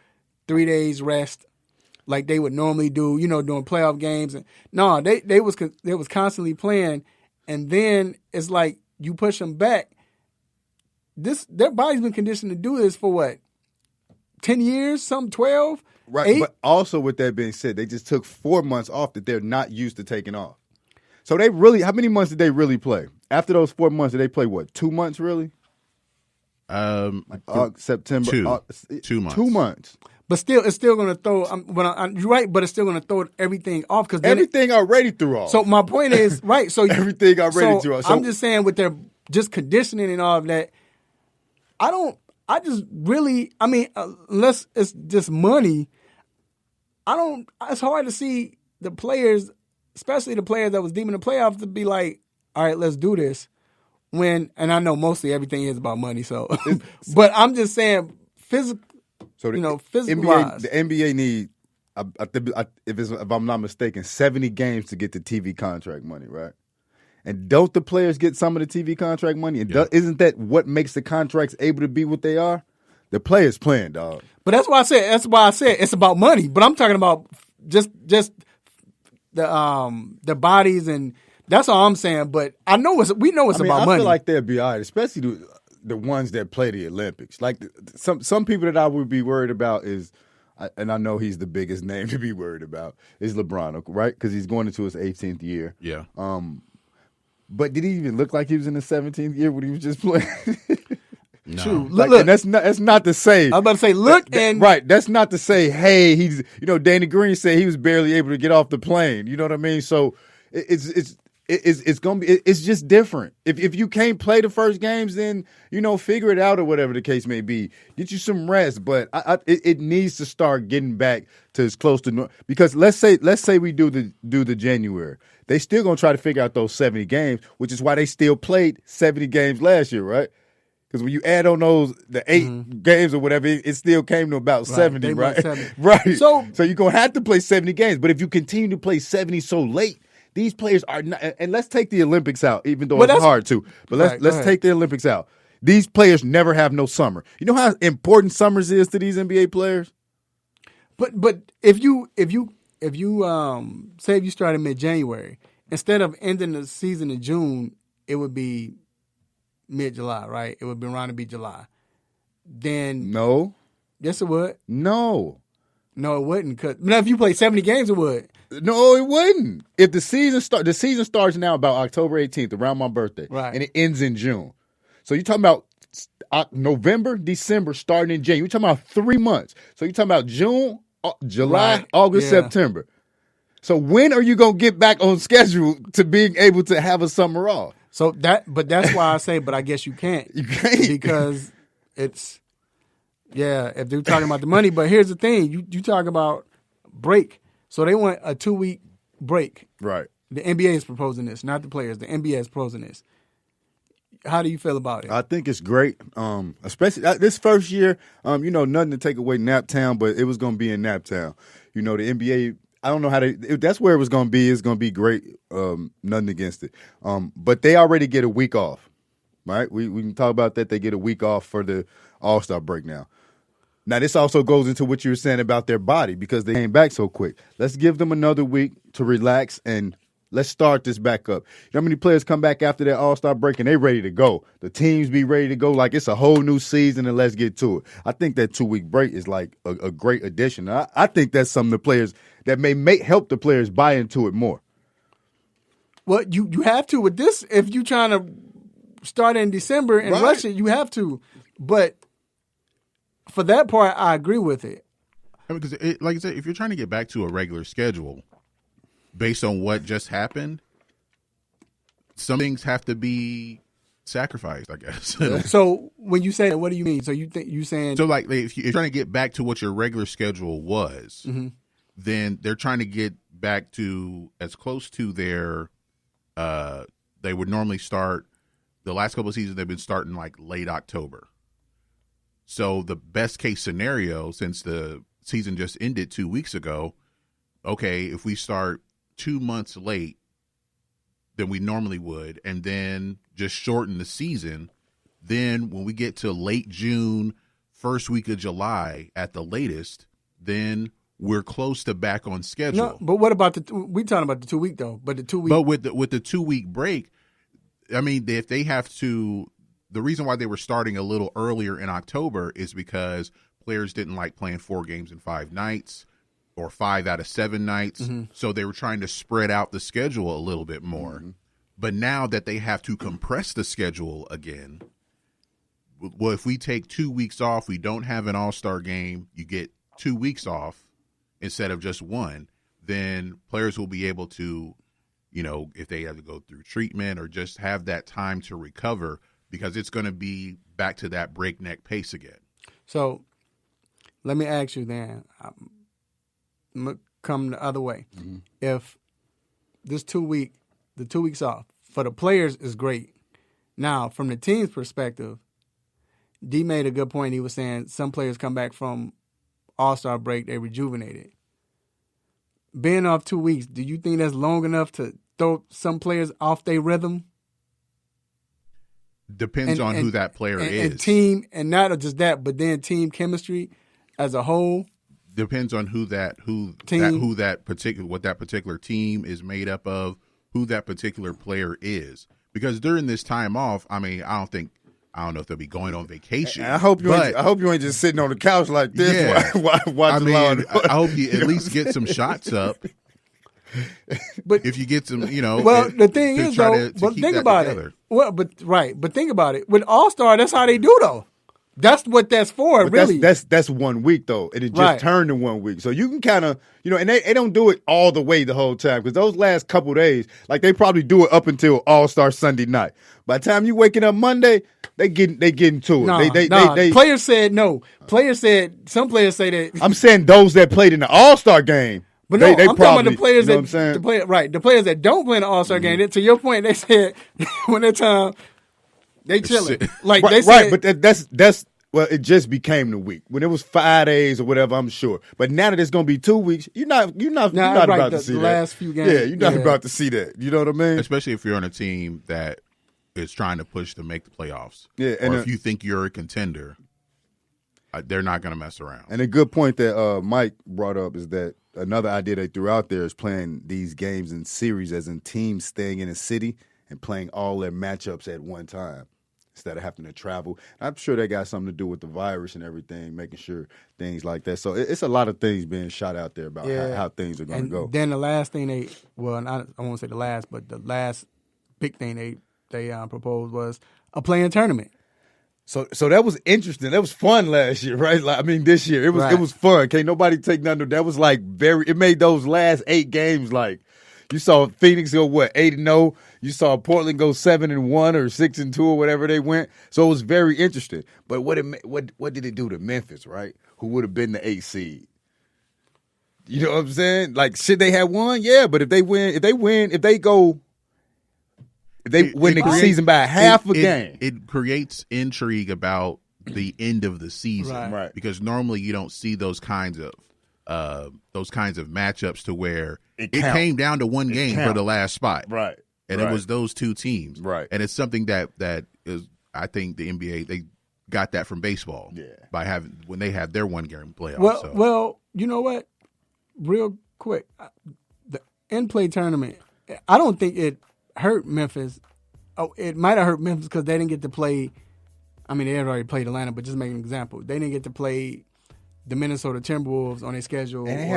3 days rest like they would normally do, during playoff games. And no, they was constantly playing, and then it's like you push them back. Their body's been conditioned to do this for what, 10 years, some 12, right? 8? But also, with that being said, they just took 4 months off that they're not used to taking off. So they really, how many months did they really play? After those 4 months, did they play what? 2 months really? September. 2 months. 2 months. But still, it's still going to throw. You're right, but it's still going to throw everything off because everything already threw off. So my point is, right? So everything already threw off. So I'm just saying, with their just conditioning and all of that, unless it's just money, it's hard to see the players, especially the players that was deep in the playoffs, to be like, all right, let's do this. And I know mostly everything is about money, so, but I'm just saying, physical. So physical wise, the NBA need, if I'm not mistaken, 70 games to get the TV contract money, right? And don't the players get some of the TV contract money? And isn't that what makes the contracts able to be what they are? The players playing, dog. But that's why I said it's about money. But I'm talking about just the bodies, and that's all I'm saying. But we know it's about money. I feel like they'll be all right, especially the ones that play the Olympics. Like some people that I would be worried about is, and I know he's the biggest name to be worried about, is LeBron, right? Because he's going into his 18th year. Yeah. But did he even look like he was in his 17th year when he was just playing? No. True. Like, look, and that's not to say. I was about to say, right. That's not to say, hey, he's. Danny Green said he was barely able to get off the plane. You know what I mean? So it's gonna be. It's just different. If you can't play the first games, then figure it out or whatever the case may be. Get you some rest, but it needs to start getting back to as close to normal. Because let's say we do the January. They still gonna try to figure out those 70 games, which is why they still played 70 games last year, right? Because when you add on the 8 games or whatever, it still came to about 70, right? 70. Right. So you're gonna have to play 70 games. But if you continue to play 70 so late, these players are not. And let's take the Olympics out, even though it's hard to. But let's take the Olympics out. These players never have no summer. You know how important summers is to these NBA players? But if you say if you started mid-January, instead of ending the season in June, it would be mid-July, right? It would be around to be July. Then no, yes, it would. No, it wouldn't. Cause if you play 70 games, it would. No, it wouldn't. If the season starts now about October 18th, around my birthday, right, and it ends in June. So you're talking about November, December, starting in January. You're talking about 3 months. So you're talking about June, July, right. August, September. So when are you gonna get back on schedule to being able to have a summer off? So that's why I say, but I guess you can't. You can't because it's if they're talking about the money. But here's the thing: you talk about break. So they want a 2-week break. Right. The NBA is proposing this, not the players. The NBA is proposing this. How do you feel about it? I think it's great, especially this first year. Nothing to take away Naptown, but it was going to be in Naptown. The NBA. I don't know how if that's where it was going to be. It's going to be great. Nothing against it. But they already get a week off, right? We can talk about that. They get a week off for the All-Star break now. Now, this also goes into what you were saying about their body because they came back so quick. Let's give them another week to relax and let's start this back up. You know how many players come back after that All-Star break and they ready to go? The teams be ready to go like it's a whole new season and let's get to it. I think that 2-week break is like a great addition. I think that's some of the players that may help the players buy into it more. Well, you have to with this. If you're trying to start in December and rush it, you have to. But for that part, I agree with it. Because, like I said, if you're trying to get back to a regular schedule based on what just happened, some things have to be sacrificed, I guess. So when you say that, what do you mean? So you saying so like if you're trying to get back to what your regular schedule was, then they're trying to get back to as close to their they would normally start. The last couple of seasons they've been starting like late October. So the best case scenario, since the season just ended 2 weeks ago, okay, if we start 2 months late than we normally would, and then just shorten the season, then when we get to late June, first week of July at the latest, then we're close to back on schedule. No, but what about we talking about the 2 week though? But the 2 week. But with the 2 week break, I mean, if they have to, the reason why they were starting a little earlier in October is because players didn't like playing 4 games in 5 nights or 5 out of 7 nights. Mm-hmm. So they were trying to spread out the schedule a little bit more. Mm-hmm. But now that they have to compress the schedule again, well, if we take 2 weeks off, we don't have an all-star game, you get 2 weeks off instead of just 1, then players will be able to, you know, if they have to go through treatment or just have that time to recover, because it's going to be back to that breakneck pace again. So let me ask you then, come the other way. Mm-hmm. If this the 2 weeks off, for the players is great. Now, from the team's perspective, D made a good point. He was saying some players come back from All-Star break, they rejuvenated. Being off 2 weeks, do you think that's long enough to throw some players off their rhythm? Depends on who that player is. And team, and not just that, but then team chemistry as a whole. Depends on what that particular team is made up of, who that particular player is. Because during this time off, I mean, I don't know if they'll be going on vacation. I hope you ain't just sitting on the couch like this. Yeah. I hope you at least get some shots up. But if you get some, you know. Well, the thing is, though, but think about it. Well, but think about it. With All-Star, that's how they do, though. That's what that's for, but really. That's 1 week, though. And it just turned to 1 week. So you can kind of, you know, and they don't do it all the way the whole time, because those last couple days, like they probably do it up until All-Star Sunday night. By the time you waking up Monday, they getting to it. Players said no. Some players say that. I'm saying those that played in the All-Star game. But no, I'm talking about the players the players that don't play in the All-Star game. To your point, they said when that time they chilling. Like they said, but that's well, it just became the week. When it was 5 days or whatever, I'm sure. But now that it's going to be 2 weeks, you're not about to see that. Last few games. Yeah, you're not about to see that. You know what I mean? Especially if you're on a team that is trying to push to make the playoffs. Yeah, or if you think you're a contender, they're not going to mess around. And a good point that Mike brought up is that another idea they threw out there is playing these games in series, as in teams staying in a city and playing all their matchups at one time instead of having to travel. I'm sure that got something to do with the virus and everything, making sure things like that. So it's a lot of things being shot out there about how things are going to go. Then the last thing I won't say the last, but the last big thing they proposed was a play-in tournament. So that was interesting. That was fun last year, right? Like, I mean, this year it was fun. Can't nobody take none of that. Was like it made those last 8 games like. You saw Phoenix go 8-0. You saw Portland go 7-1 or 6-2 or whatever they went. So it was very interesting. But what did it do to Memphis, right? Who would have been the 8th seed? You know what I'm saying? Like, should they have won? Yeah, but if they win the season by half a game, it creates intrigue about the end of the season, right? Because normally you don't see those kinds of matchups to where it came down to one game for the last spot, right? And it was those two teams, right? And it's something that is, I think the NBA, they got that from baseball, by when they had their one game playoff. Well, you know what? Real quick, the in-play tournament, I don't think it hurt Memphis. Oh, it might have hurt Memphis because they didn't get to play. I mean, they had already played Atlanta, but just make an example, they didn't get to play the Minnesota Timberwolves on their schedule. And they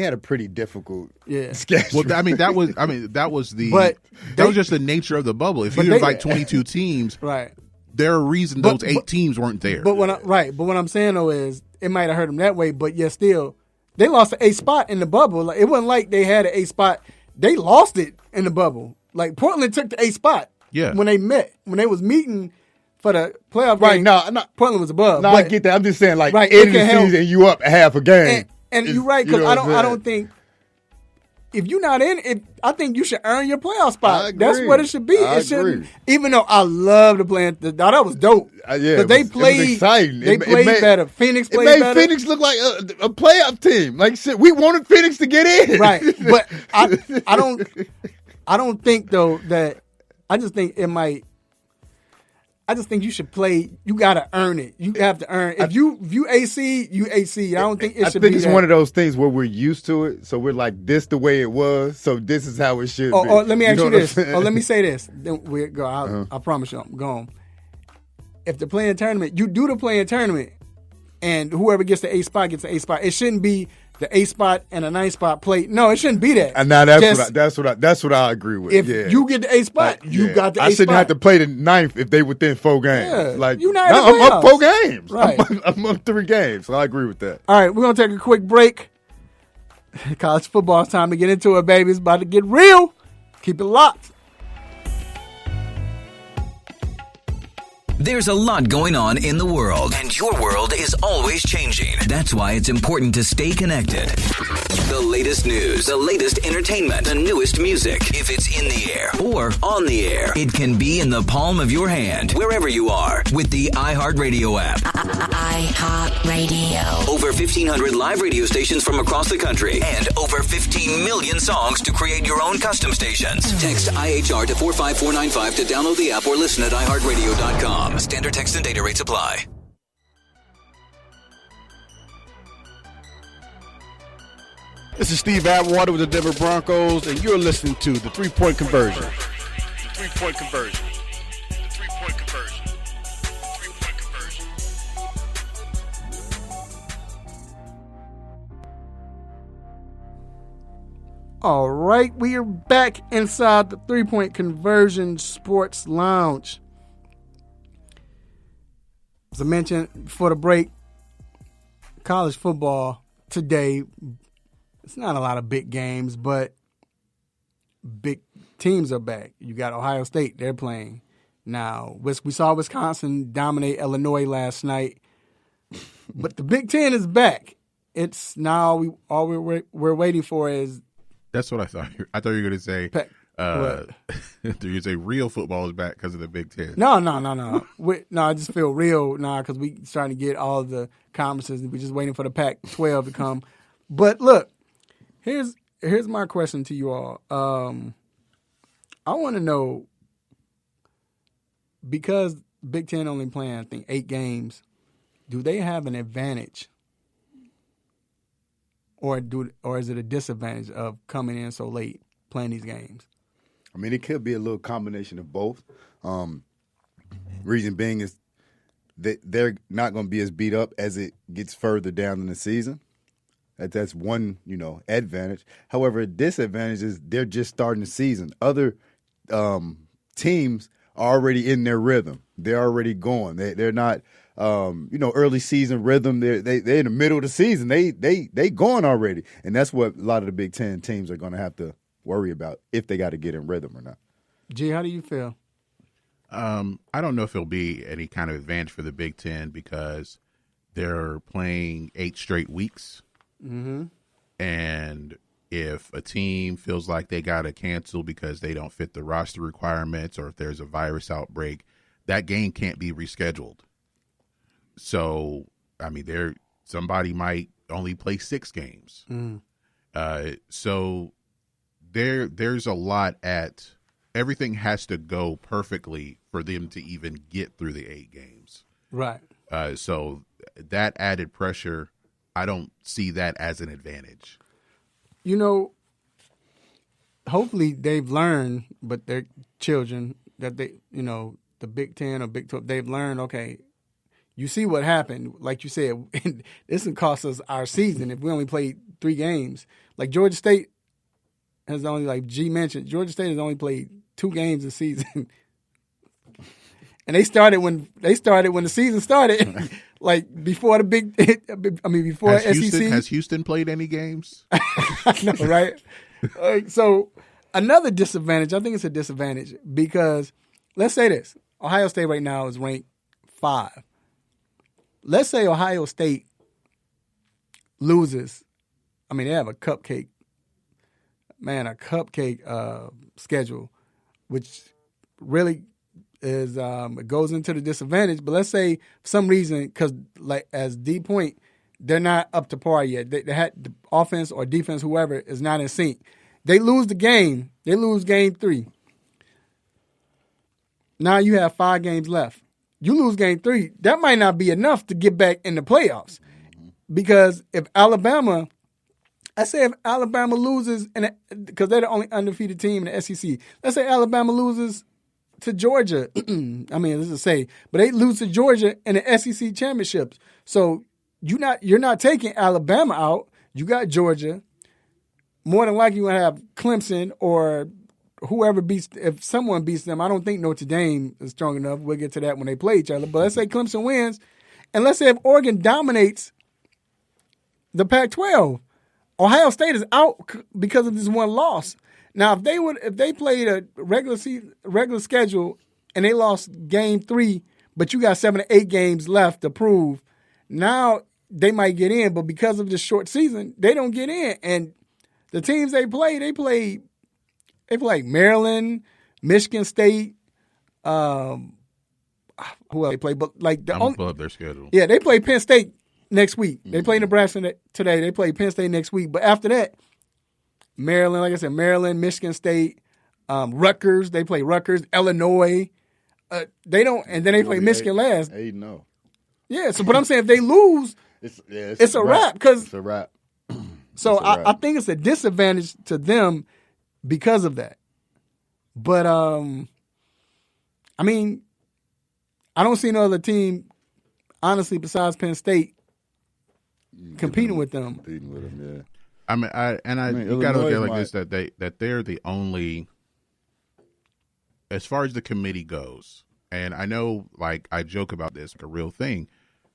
had a pretty difficult schedule. Well, that was just the nature of the bubble. If you invite 22 teams, right, there are reasons those 8 teams weren't there. But what I'm saying though is it might have hurt them that way. But yeah, still they lost an 8 spot in the bubble. Like, it wasn't like they had an 8 spot. They lost it in the bubble. Like, Portland took the 8 spot. Yeah. When they was meeting for the playoff right, game, Portland was above. No, I get that. I'm just saying, like, end of the season, you up half a game. And you're right, because I don't think if you're not in, I think you should earn your playoff spot. I agree. That's what it should be. I It shouldn't. agree. Even though I love the playing, that was dope. Yeah, they it was played. exciting. They played better. Phoenix played better. It made better. Phoenix look like a playoff team. Like shit, we wanted Phoenix to get in. Right, but I don't think though that I just think it might. I just think you should play. You got to earn it. You have to earn. If you AC, you AC. I don't think it should be. I think it's one of those things where we're used to it, so we're like this the way it was. So this is how it should be. Or let me ask you this. Or Let me say this. Then we go. I promise you, I'm going. If the playing tournament, you do the playing tournament, and whoever gets the A spot gets the A spot. It shouldn't be the A spot and a 9 spot play. No, it shouldn't be that. And now that's what I agree with. If yeah. you get the A spot, you got the A spot. I shouldn't have to play the 9th if they within 4 games. Yeah, like you not no, in the I'm up playoffs. 4 games. Right. I'm up 3 games. So I agree with that. All right, we're gonna take a quick break. College football is time to get into it, baby. It's about to get real. Keep it locked. There's a lot going on in the world, and your world is always changing. That's why it's important to stay connected. The latest news, the latest entertainment, the newest music. If it's in the air or on the air, it can be in the palm of your hand, wherever you are, with the iHeartRadio app. iHeartRadio. Over 1,500 live radio stations from across the country, and over 15 million songs to create your own custom stations. Text IHR to 45495 to download the app or listen at iHeartRadio.com. Standard text and data rates apply. This is Steve Atwater with the Denver Broncos, and you're listening to the 3-point conversion. The 3-point conversion. The 3-point conversion. The 3-point conversion. All right, we are back inside the 3-point conversion sports lounge. As I mentioned before the break, college football today, it's not a lot of big games, but big teams are back. You got Ohio State, they're playing now. We saw Wisconsin dominate Illinois last night, but the Big Ten is back. It's now all we're waiting for is. That's what I thought. I thought you were going to say. Do you say real football is back because of the Big Ten? No. I just feel real now because we starting to get all of the conferences. We're just waiting for the Pac-12 to come. But look, here's my question to you all. I want to know, because Big Ten only playing, I think, 8 games, do they have an advantage, or is it a disadvantage of coming in so late playing these games? I mean, it could be a little combination of both. Reason being is that they're not going to be as beat up as it gets further down in the season. That's one, advantage. However, a disadvantage is they're just starting the season. Other teams are already in their rhythm. They're already going. They're not, early season rhythm. They're in the middle of the season. They going already, and that's what a lot of the Big Ten teams are going to have to worry about if they got to get in rhythm or not. G, how do you feel? I don't know if it'll be any kind of advantage for the Big Ten because they're playing 8 straight weeks. Mm-hmm. And if a team feels like they got to cancel because they don't fit the roster requirements or if there's a virus outbreak, that game can't be rescheduled. So, I mean, somebody might only play 6 games. Mm. So there's a lot everything has to go perfectly for them to even get through the 8 games. Right. So that added pressure, I don't see that as an advantage. Hopefully they've learned, but their children, that they, the Big Ten or Big 12, they've learned, okay, you see what happened. Like you said, this can cost us our season if we only played 3 games. Like Georgia State has only, like G mentioned, Georgia State has only played 2 games a season. And they started when the season started, like before before SEC. Has Houston played any games? I know, right? So another disadvantage, I think it's a disadvantage because let's say this. Ohio State right now is ranked 5. Let's say Ohio State loses. I mean, they have a cupcake cupcake schedule, which really is it goes into the disadvantage. But let's say for some reason, because like as D point, they're not up to par yet. They had the offense or defense, whoever, is not in sync. They lose the game. They lose game 3. Now you have 5 games left. You lose game 3. That might not be enough to get back in the playoffs. Because if Alabama loses, because they're the only undefeated team in the SEC. Let's say Alabama loses to Georgia. I mean, let's just say, but they lose to Georgia in the SEC championships. So you're not taking Alabama out. You got Georgia. More than likely, you're going to have Clemson or whoever if someone beats them. I don't think Notre Dame is strong enough. We'll get to that when they play each other. But let's say Clemson wins. And let's say if Oregon dominates the Pac-12, Ohio State is out because of this one loss. Now, if they played a regular schedule and they lost game 3, but you got 7 to 8 games left to prove, now they might get in. But because of the short season, they don't get in. And the teams they play Maryland, Michigan State. Who else they play? But like I'm gonna pull up their schedule. Yeah, they play Penn State next week. They play Nebraska today. They play Penn State next week. But after that, Maryland, like I said, Michigan State, Rutgers. They play Rutgers, Illinois. They don't, and then they play Michigan last. 8-0. Yeah. So, but I'm saying if they lose, it's a wrap. It's a wrap. So I think it's a disadvantage to them because of that. But I mean, I don't see no other team, honestly, besides Penn State, competing with them. Competing with them, yeah. I mean, you got to look at it like this: that they're the only, as far as the committee goes. And I know, like, I joke about this, like a real thing.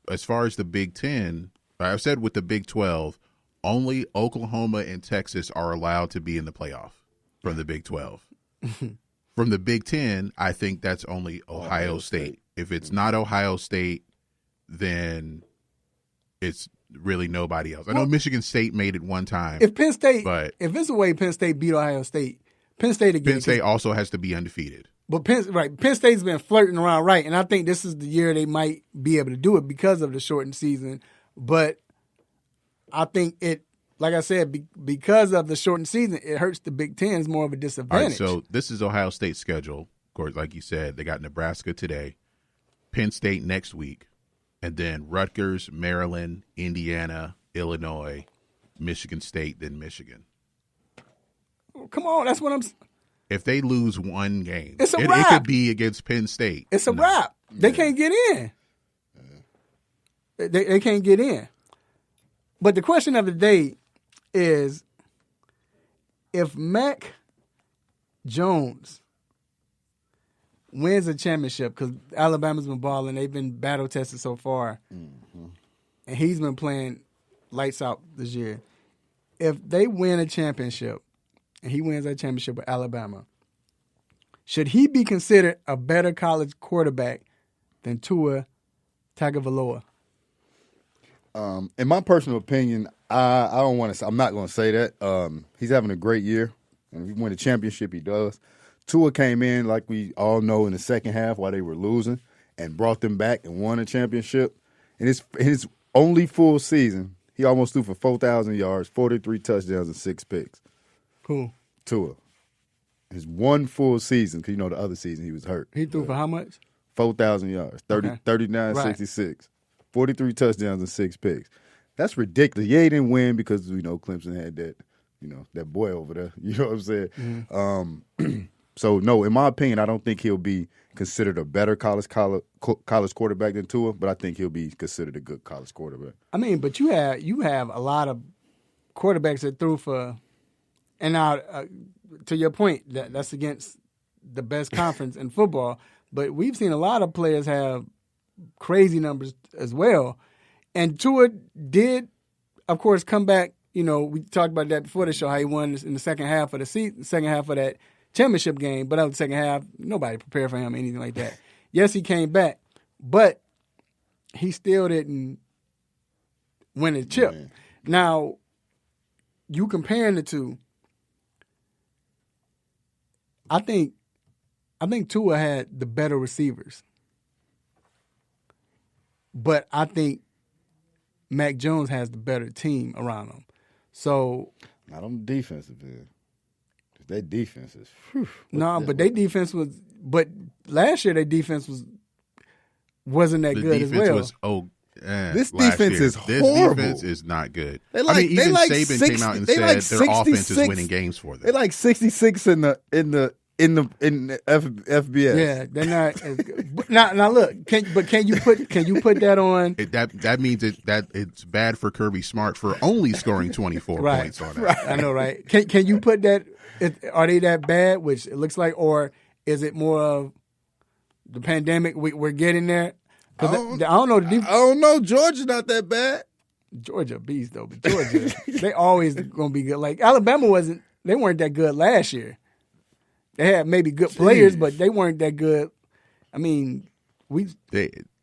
As far as the Big Ten, I've said with the Big 12, only Oklahoma and Texas are allowed to be in the playoff from the Big 12. From the Big Ten, I think that's only Ohio State. If it's not Ohio State, then it's really nobody else. I know Michigan State made it one time. If Penn State, if it's a way Penn State beat Ohio State, Penn State also has to be undefeated. But Penn State's been flirting around, right? And I think this is the year they might be able to do it because of the shortened season. But I think it, like I said, because of the shortened season, it hurts the Big Ten. It's more of a disadvantage. All right, so this is Ohio State's schedule. Of course, like you said, they got Nebraska today, Penn State next week, and then Rutgers, Maryland, Indiana, Illinois, Michigan State, then Michigan. Come on, that's what I'm saying. If they lose one game, it's a it wrap. It could be against Penn State. It's a wrap. They can't get in. They can't get in. But the question of the day is, if Mac Jones wins a championship, because Alabama's been balling, they've been battle tested so far, and he's been playing lights out this year. If they win a championship, and he wins that championship with Alabama, should he be considered a better college quarterback than Tua Tagovailoa? In my personal opinion, I don't want to. I'm not going to say that. He's having a great year, and if he win a championship, he does. Tua came in, like we all know, in the second half while they were losing, and brought them back and won a championship. In his only full season, he almost threw for 4,000 yards, 43 touchdowns, and 6 picks. Who? Tua. His one full season, because the other season he was hurt. He threw for how much? 4,000 yards, 39, right. 66, 43 touchdowns and 6 picks. That's ridiculous. Yeah, he didn't win because Clemson had that, that boy over there. You know what I'm saying? Mm-hmm. So no, in my opinion, I don't think he'll be considered a better college quarterback than Tua, but I think he'll be considered a good college quarterback. I mean, but you have a lot of quarterbacks that threw for, and now to your point, that's against the best conference in football. But we've seen a lot of players have crazy numbers as well. And Tua did, of course, come back. We talked about that before the show, how he won in the second half of the season, second half of that championship game. But out of the second half, nobody prepared for him, anything like that. Yes, he came back, but he still didn't win a chip. Man. Now, you comparing the two, I think Tua had the better receivers. But I think Mac Jones has the better team around him. So not on the defensive end. Their defense is but their defense was. But last year their defense wasn't that good as well. This defense is horrible. This defense is not good. Even Saban came out and said their offense is winning games for them. They're like 66 in the FBS. Yeah, they're not as good. Now look, can you put that on? That means that it's bad for Kirby Smart for only scoring 24 points on that. Right. I know, right? Can you put that? Are they that bad? Which it looks like, or is it more of the pandemic? We're getting there. I don't know. I don't know. Georgia's not that bad. Georgia beast though, but Georgia they always gonna be good. Like Alabama wasn't. They weren't that good last year. They had maybe good players, but they weren't that good. I mean,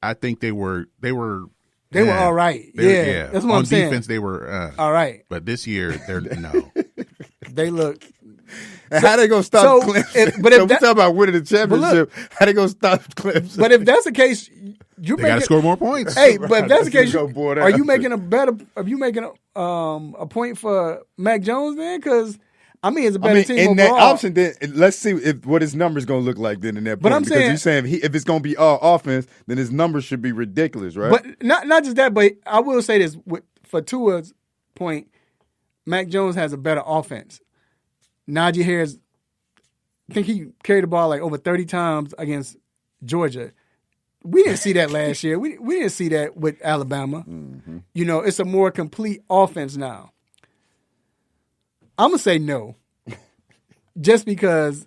I think they were. They were all right. Yeah, that's what I'm saying. On defense, they were all right. But this year, they're no. They look. How they gonna stop Clemson? But if we talk about winning the championship, how they gonna stop Clemson? But if that's the case, they got to score more points. Hey, but if that's the case, are you making a point for Mac Jones then? Because it's a better team in overall. that option, then let's see what his numbers going to look like then in that point. But I'm because you're saying if it's going to be all offense, then his numbers should be ridiculous, right? But not just that, but I will say this for Tua's point, Mac Jones has a better offense. Najee Harris, I think he carried the ball like over 30 times against Georgia. We didn't see that last year. We didn't see that with Alabama. Mm-hmm. It's a more complete offense now. I'm going to say no. Just because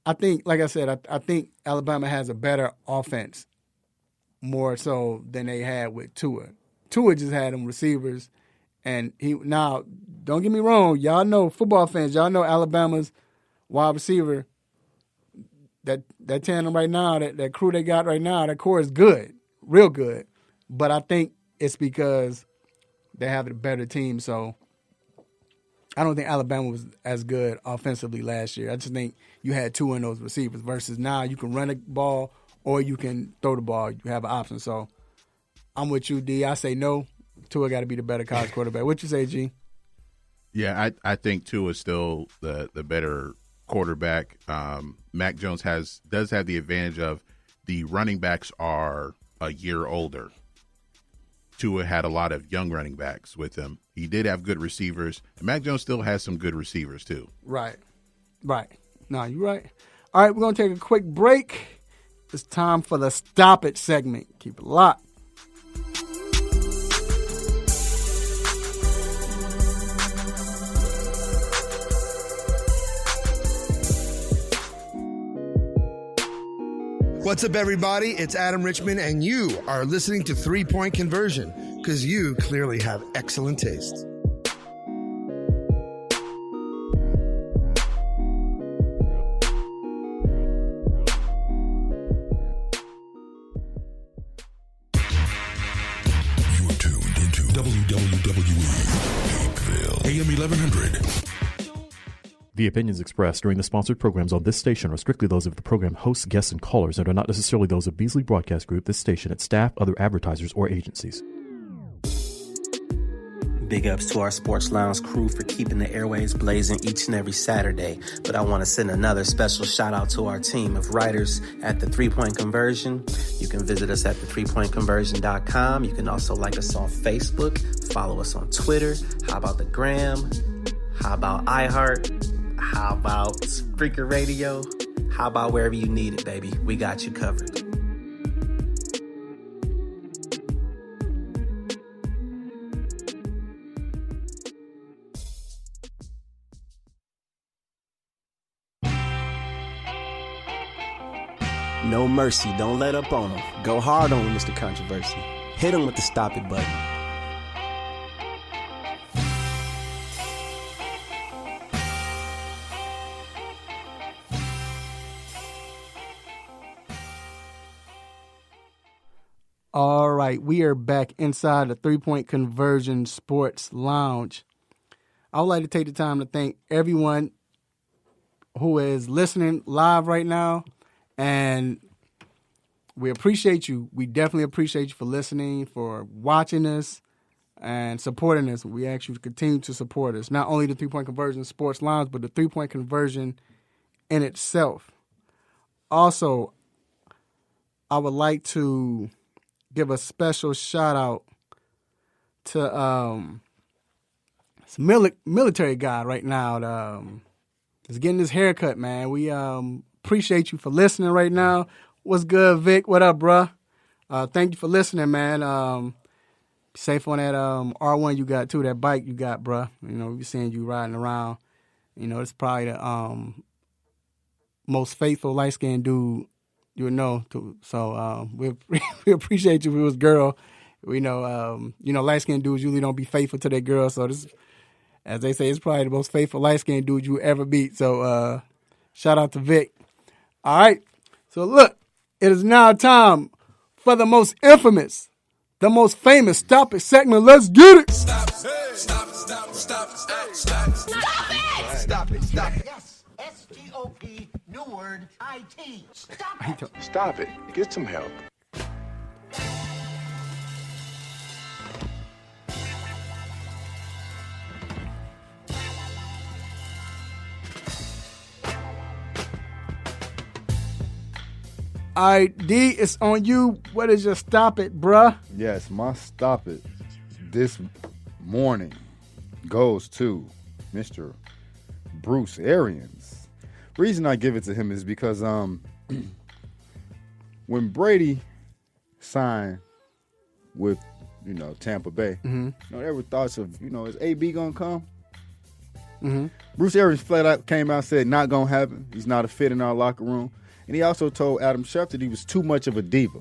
I think, like I said, I think Alabama has a better offense more so than they had with Tua. Tua just had them receivers. And now, don't get me wrong, y'all know, football fans, y'all know Alabama's wide receiver, that tandem right now, that crew they got right now, that core is good, real good. But I think it's because they have a better team. So I don't think Alabama was as good offensively last year. I just think you had two in those receivers versus now you can run the ball or you can throw the ball. You have an option. So I'm with you, D. I say no. Tua got to be the better college quarterback. What you say, G? Yeah, I think Tua is still the better quarterback. Mac Jones does have the advantage of the running backs are a year older. Tua had a lot of young running backs with him. He did have good receivers. And Mac Jones still has some good receivers, too. Right. No, you're right. All right, we're going to take a quick break. It's time for the Stop It segment. Keep it locked. What's up, everybody? It's Adam Richmond, and you are listening to 3 Point Conversion, because you clearly have excellent taste. You are tuned into WWE Peakville, AM 1100. The opinions expressed during the sponsored programs on this station are strictly those of the program hosts, guests, and callers and are not necessarily those of Beasley Broadcast Group, this station, its staff, other advertisers, or agencies. Big ups to our Sports Lounge crew for keeping the airways blazing each and every Saturday. But I want to send another special shout out to our team of writers at the 3 Point Conversion. You can visit us at the3pointconversion.com. You can also like us on Facebook, follow us on Twitter. How about the Gram? How about iHeart? How about Spreaker Radio? How about wherever you need it, baby? We got you covered. No mercy. Don't let up on him. Go hard on him, Mr. Controversy. Hit him with the stop it button. All right, we are back inside the 3 Point Conversion Sports Lounge. I would like to take the time to thank everyone who is listening live right now, and we appreciate you. We definitely appreciate you for listening, for watching us, and supporting us. We ask you to continue to support us. Not only the 3-point conversion sports lines, but the 3-point conversion in itself. Also, I would like to give a special shout out to this military guy right now. Is getting his haircut, man. We appreciate you for listening right now. What's good, Vic? What up, bruh? Thank you for listening, man. Be safe on that R1 you got too, that bike you got, bruh. You know, we seeing you riding around. You know, it's probably the most faithful light-skinned dude you would know. So we appreciate you if it was girl. We know, light-skinned dudes usually don't be faithful to their girl. So this, as they say, it's probably the most faithful light-skinned dude you ever meet. So shout out to Vic. All right. So look, it is now time for the most infamous, the most famous Stop It segment. Let's get it. Stop it. Stop it. Yes. S-T-O-P, new word, I-T. Stop it. Stop it. Get some help. All right, D, it's on you. What is your stop it, bruh? Yes, my stop it this morning goes to Mr. Bruce Arians. Reason I give it to him is because when Brady signed with Tampa Bay, there were thoughts of is AB gonna come? Bruce Arians flat out came out and said not gonna happen. He's not a fit in our locker room. And he also told Adam Schefter that he was too much of a diva.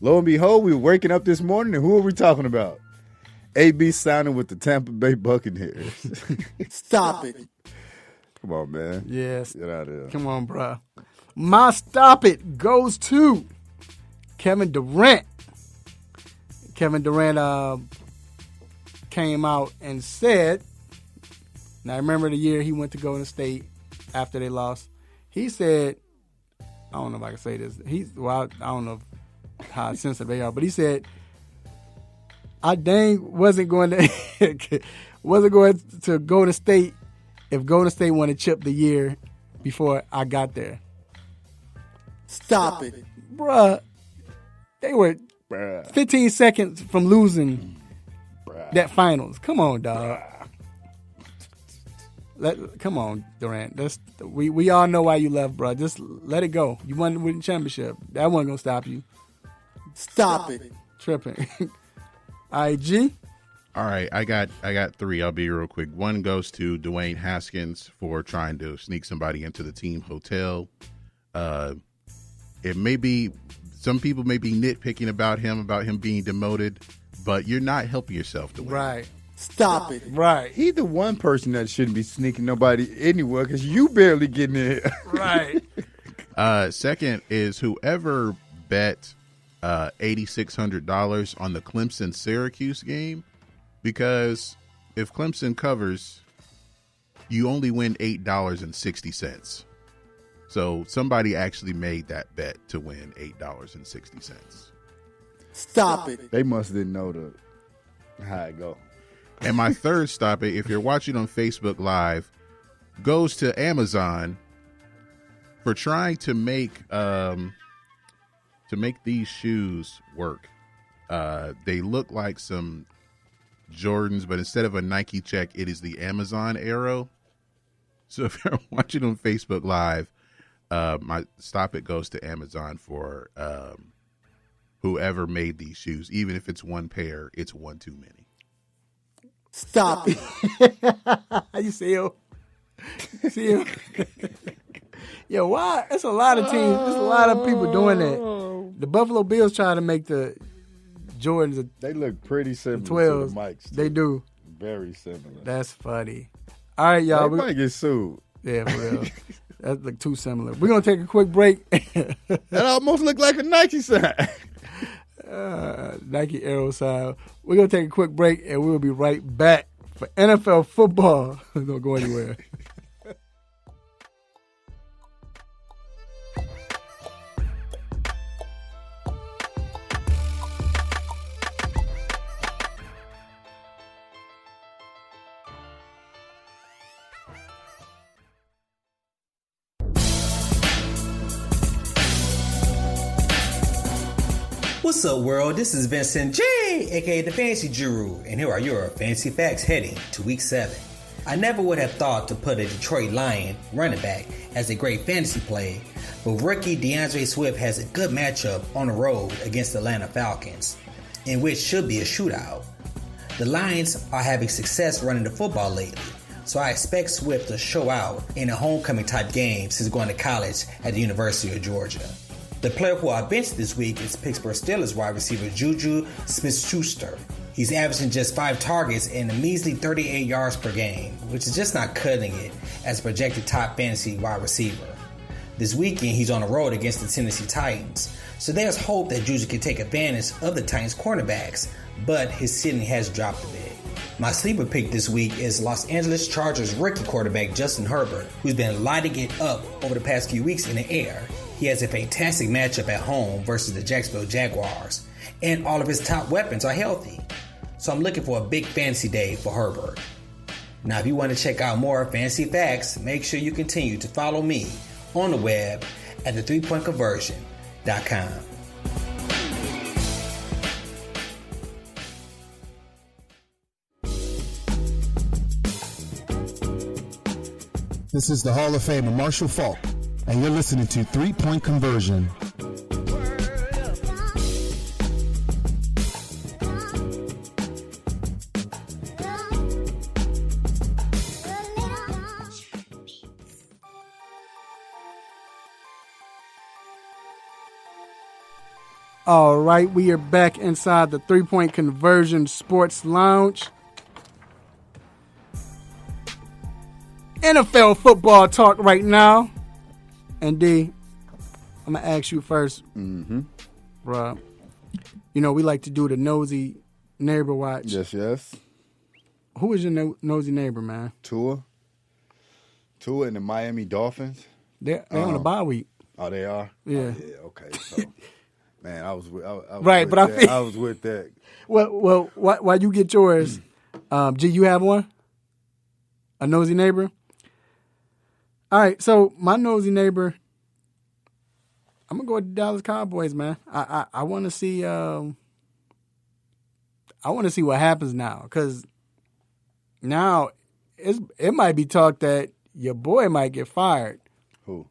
Lo and behold, we were waking up this morning, and who are we talking about? AB signing with the Tampa Bay Buccaneers. Stop it. Come on, man. Yes. Get out of here. Come on, bro. My stop it goes to Kevin Durant. Kevin Durant came out and said, now remember the year he went to Golden State after they lost. He said, I don't know if I can say this. I don't know how sensitive they are, but he said, I dang wasn't going to Golden State if Golden State won a chip the year before I got there. Stop it. Bruh, they were 15 seconds from losing that finals. Come on, dog. Come on, Durant. We all know why you left, bro. Just let it go. You won the winning championship. That wasn't gonna stop you. Stop it. Tripping. IG. All right, I got three. I'll be real quick. One goes to Dwayne Haskins for trying to sneak somebody into the team hotel. It may be some people may be nitpicking about him being demoted, but you're not helping yourself, Dwayne. Right. Stop it. Right. He the one person that shouldn't be sneaking nobody anywhere because you barely getting in. Right. Second is whoever bet $8,600 on the Clemson-Syracuse game, because if Clemson covers, you only win $8.60. So somebody actually made that bet to win $8.60. Stop it. They must didn't know how it go. And my third stop it, if you're watching on Facebook Live, goes to Amazon for trying to make these shoes work. They look like some Jordans, but instead of a Nike check, it is the Amazon arrow. So if you're watching on Facebook Live, my stop it goes to Amazon for whoever made these shoes. Even if it's one pair, it's one too many. Stop it. You see him? Yo, why? It's a lot of teams. There's a lot of people doing that. The Buffalo Bills try to make the Jordans. They look pretty similar 12s. to the Mikes. They do. Very similar. That's funny. All right, y'all. They might get sued. Yeah, for real. That look too similar. We're going to take a quick break. That almost look like a Nike sign. Nike arrow sign. We're going to take a quick break, and we'll be right back for NFL football. Don't go anywhere. What's up, world? This is Vincent J, aka the Fantasy Guru, and here are your fantasy facts heading to Week 7. I never would have thought to put a Detroit Lion running back as a great fantasy play, but rookie DeAndre Swift has a good matchup on the road against the Atlanta Falcons, in which should be a shootout. The Lions are having success running the football lately, so I expect Swift to show out in a homecoming type game since going to college at the University of Georgia. The player who I benched this week is Pittsburgh Steelers wide receiver Juju Smith-Schuster. He's averaging just 5 targets and a measly 38 yards per game, which is just not cutting it as a projected top fantasy wide receiver. This weekend, he's on the road against the Tennessee Titans, so there's hope that Juju can take advantage of the Titans cornerbacks, but his ceiling has dropped a bit. My sleeper pick this week is Los Angeles Chargers rookie quarterback Justin Herbert, who's been lighting it up over the past few weeks in the air. He has a fantastic matchup at home versus the Jacksonville Jaguars, and all of his top weapons are healthy. So I'm looking for a big fantasy day for Herbert. Now, if you want to check out more fantasy facts, make sure you continue to follow me on the web at the 3pointconversion.com. This is the Hall of Famer Marshall Faulk, and you're listening to 3 Point Conversion. All right, we are back inside the 3 Point Conversion Sports Lounge. NFL football talk right now. And D, I'm going to ask you first. Mm-hmm. Rob, you know, we like to do the nosy neighbor watch. Yes. Who is your nosy neighbor, man? Tua and the Miami Dolphins. They're on a bye week. Oh, they are? Yeah. Oh, yeah, okay. So, man, I was right, with but that. I was with that. Well, while you get yours, G, you have one? A nosy neighbor? All right, so my nosy neighbor, I'm gonna go with the Dallas Cowboys, man. I want to see what happens now, because now it might be talk that your boy might get fired. Who?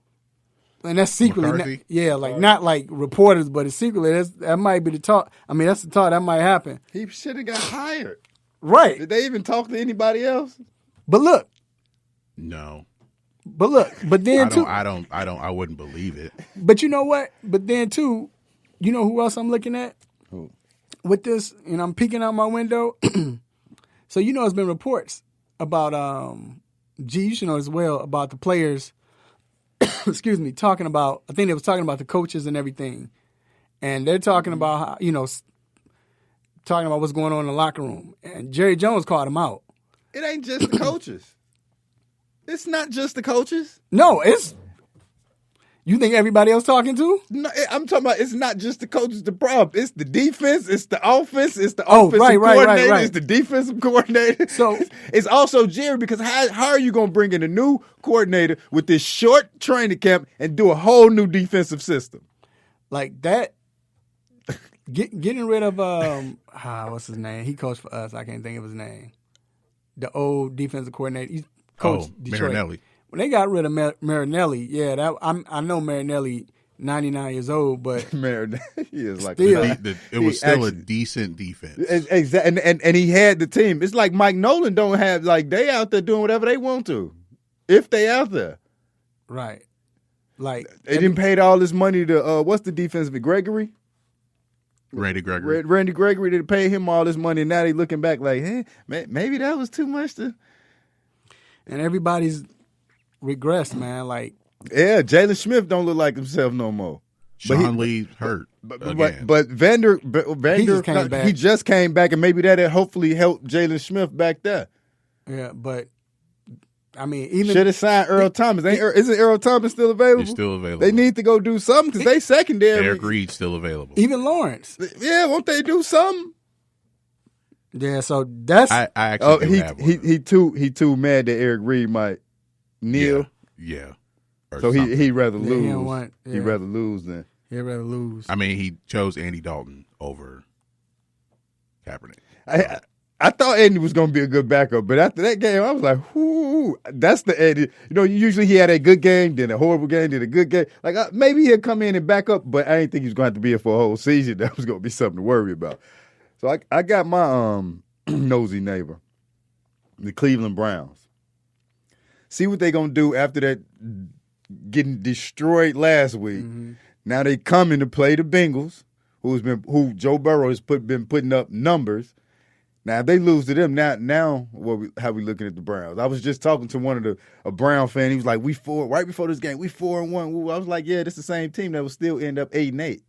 And that's secretly, not like reporters, but it's secretly. That might be the talk. I mean, that's the talk that might happen. He should have got hired. Right? Did they even talk to anybody else? But look. No. But look, but then I wouldn't believe it. But you know what? But then too, you know who else I'm looking at? Who? With this, and I'm peeking out my window. So you know, there's been reports about G, you should know as well, about the players. Excuse me, talking about. I think they was talking about the coaches and everything, and they're talking about how, talking about what's going on in the locker room. And Jerry Jones called him out. It ain't just the coaches. It's not just the coaches. No, it's. You think everybody else talking too? No, I'm talking about. It's not just the coaches. The problem. It's the defense. It's the offense. It's the offensive coordinator. Right. It's the defensive coordinator. So it's also Jerry, because how are you going to bring in a new coordinator with this short training camp and do a whole new defensive system like that? Getting rid of what's his name? He coached for us. I can't think of his name. The old defensive coordinator. He's coached Detroit. Marinelli. When they got rid of Marinelli, I know Marinelli, 99 years old, but Marinelli is like it was still a decent defense. Exactly, and he had the team. It's like Mike Nolan don't have, like, they out there doing whatever they want to, if they out there. Right. Like they didn't pay all this money to what's the defensive Gregory? Randy Gregory. Randy Gregory didn't pay him all this money, and now they looking back like, hey, maybe that was too much to. And everybody's regressed, man. Like, yeah, Jalen Smith don't look like himself no more. Sean Lee hurt again. But Vander he just came back, and maybe that hopefully helped Jalen Smith back there. Yeah, but I mean, even should have signed Earl Thomas. Isn't Earl Thomas still available? He's still available. They need to go do something because they secondary. Eric Reed's still available. Even Lawrence. Yeah, won't they do something? Yeah, so that's I actually have one. He too mad that Eric Reed might kneel. Yeah. So he'd rather lose. Yeah. He'd rather lose than. He'd rather lose. I mean, he chose Andy Dalton over Kaepernick. I thought Andy was going to be a good backup, but after that game, I was like, whoo, that's the Andy. You know, usually he had a good game, then a horrible game, then a good game. Like, maybe he'll come in and back up, but I didn't think he was going to have to be here for a whole season. That was going to be something to worry about. So I got my nosy neighbor, the Cleveland Browns. See what they're going to do after that getting destroyed last week. Mm-hmm. Now they come in to play the Bengals, who Joe Burrow has been putting up numbers. Now if they lose to them, now how we looking at the Browns? I was just talking to one of a Brown fan. He was like, right before this game, we 4-1. I was like, yeah, this is the same team that will still end up 8-8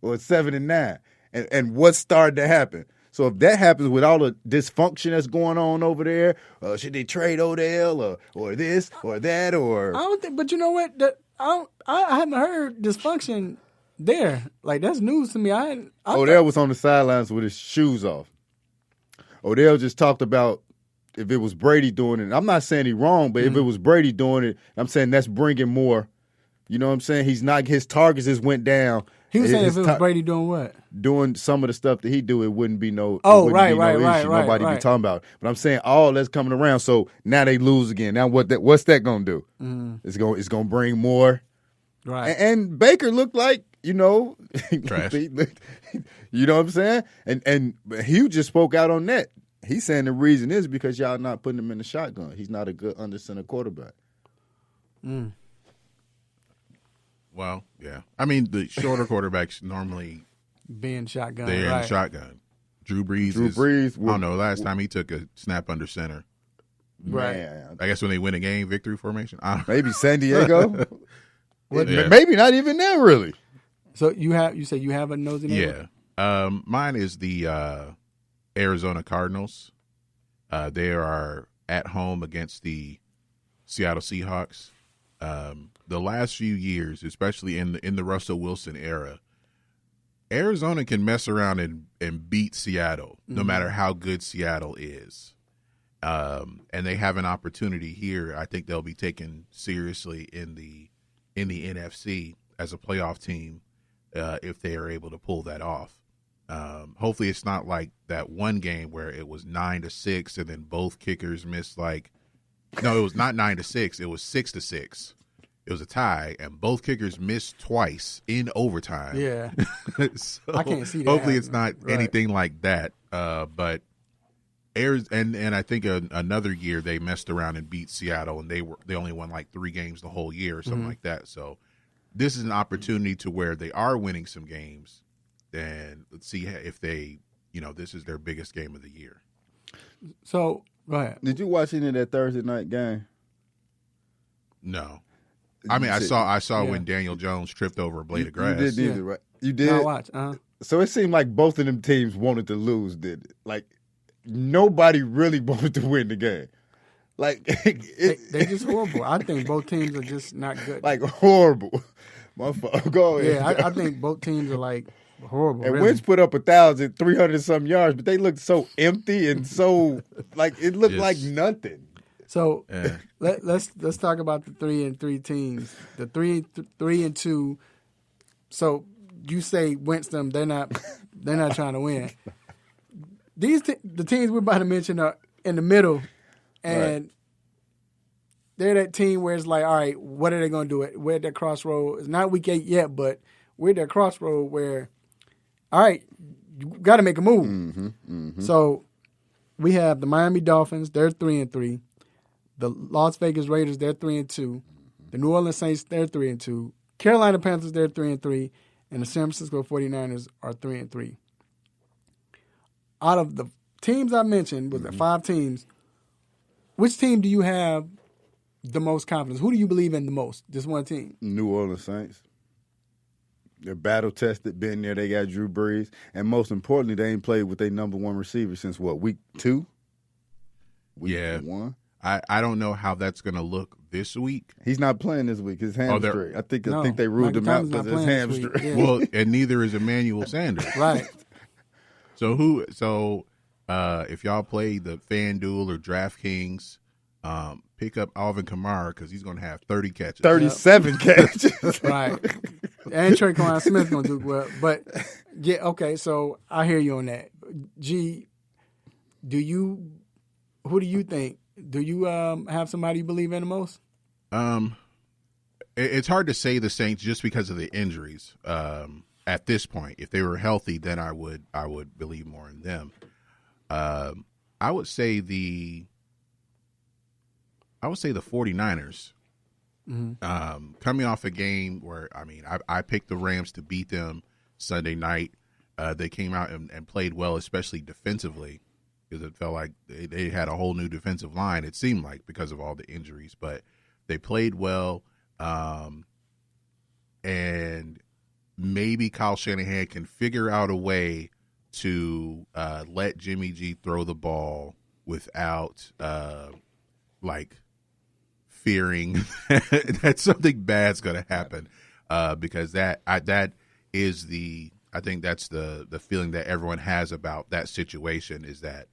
or 7-9. And what started to happen? So if that happens with all the dysfunction that's going on over there, should they trade Odell or this or that or? I don't think. But you know what? I haven't heard dysfunction there. Like that's news to me. Odell was on the sidelines with his shoes off. Odell just talked about if it was Brady doing it. I'm not saying he's wrong, but if it was Brady doing it, I'm saying that's bringing more. You know what I'm saying? His targets just went down. He was saying if it was Brady doing what? Doing some of the stuff that he do, it wouldn't be no. Right. Nobody be talking about it. But I'm saying all that's coming around. So now they lose again. Now what's that gonna do? It's gonna bring more. Right. And Baker looked like trash. You know what I'm saying? And Hugh just spoke out on that. He's saying the reason is because y'all not putting him in the shotgun. He's not a good under center quarterback. Well, yeah. I mean, the shorter quarterbacks normally being shotgun. They're in shotgun. Drew Brees. I don't know. Last time he took a snap under center. Right. Man. I guess when they win a game, victory formation. Maybe San Diego. Maybe not even there, really. So you say you have a nosy neighbor? Yeah. Mine is the Arizona Cardinals. They are at home against the Seattle Seahawks. The last few years, especially in the Russell Wilson era, Arizona can mess around and beat Seattle, no matter how good Seattle is. And they have an opportunity here. I think they'll be taken seriously in the NFC as a playoff team if they are able to pull that off. Hopefully, it's not like that one game where it was 9-6 and then both kickers missed No, it was not 9-6. It was 6-6. It was a tie, and both kickers missed twice in overtime. Yeah, so I can't see that. Hopefully, it's not anything like that. But and I think another year they messed around and beat Seattle, and they only won like 3 games the whole year or something like that. So this is an opportunity to where they are winning some games, and let's see if they, this is their biggest game of the year. So, right. Did you watch any of that Thursday night game? No. I mean, I saw when Daniel Jones tripped over a blade of grass. You did either, right? You did? No, I watched. So it seemed like both of them teams wanted to lose, did it? Like, nobody really wanted to win the game. Like, they just horrible. I think both teams are just not good. Like, horrible. Go ahead. Yeah, I think both teams are, like, horrible. And really. Wentz put up 1,300-some yards, but they looked so empty and so, like, it looked like nothing. So let's talk about the 3-3 teams. The 3-2. So you say Wentz them, they're not trying to win. The teams we're about to mention are in the middle, and they're that team where it's like, all right, what are they going to do? We're at that crossroad. It's not week 8 yet, but we're at that crossroad where, all right, you got to make a move. So we have the Miami Dolphins. They're 3-3. The Las Vegas Raiders, they're 3-2. The New Orleans Saints, they're 3-2. Carolina Panthers, they're 3-3. And the San Francisco 49ers are 3-3. Out of the teams I mentioned, was the 5 teams, which team do you have the most confidence? Who do you believe in the most? Just one team? New Orleans Saints. They're battle-tested, been there. They got Drew Brees. And most importantly, they ain't played with their number 1 receiver since, week 2? Week 1? I don't know how that's going to look this week. He's not playing this week. His hamstring. I think they ruled him out because his hamstring. Yeah. Well, and neither is Emmanuel Sanders. Right. So if y'all play the FanDuel or DraftKings, pick up Alvin Kamara because he's going to have 30 catches. 37 catches. Right. And Traquan Smith gonna do well. But yeah, okay. So I hear you on that. G, who do you think? Do you have somebody you believe in the most? It's hard to say the Saints just because of the injuries. At this point, if they were healthy, then I would believe more in them. I would say the 49ers. Mm-hmm. Coming off a game where, I picked the Rams to beat them Sunday night. They came out and played well, especially defensively, because it felt like they had a whole new defensive line, it seemed like, because of all the injuries. But they played well, and maybe Kyle Shanahan can figure out a way to let Jimmy G throw the ball without, fearing that something bad's going to happen, because that is I think that's the feeling that everyone has about that situation, is that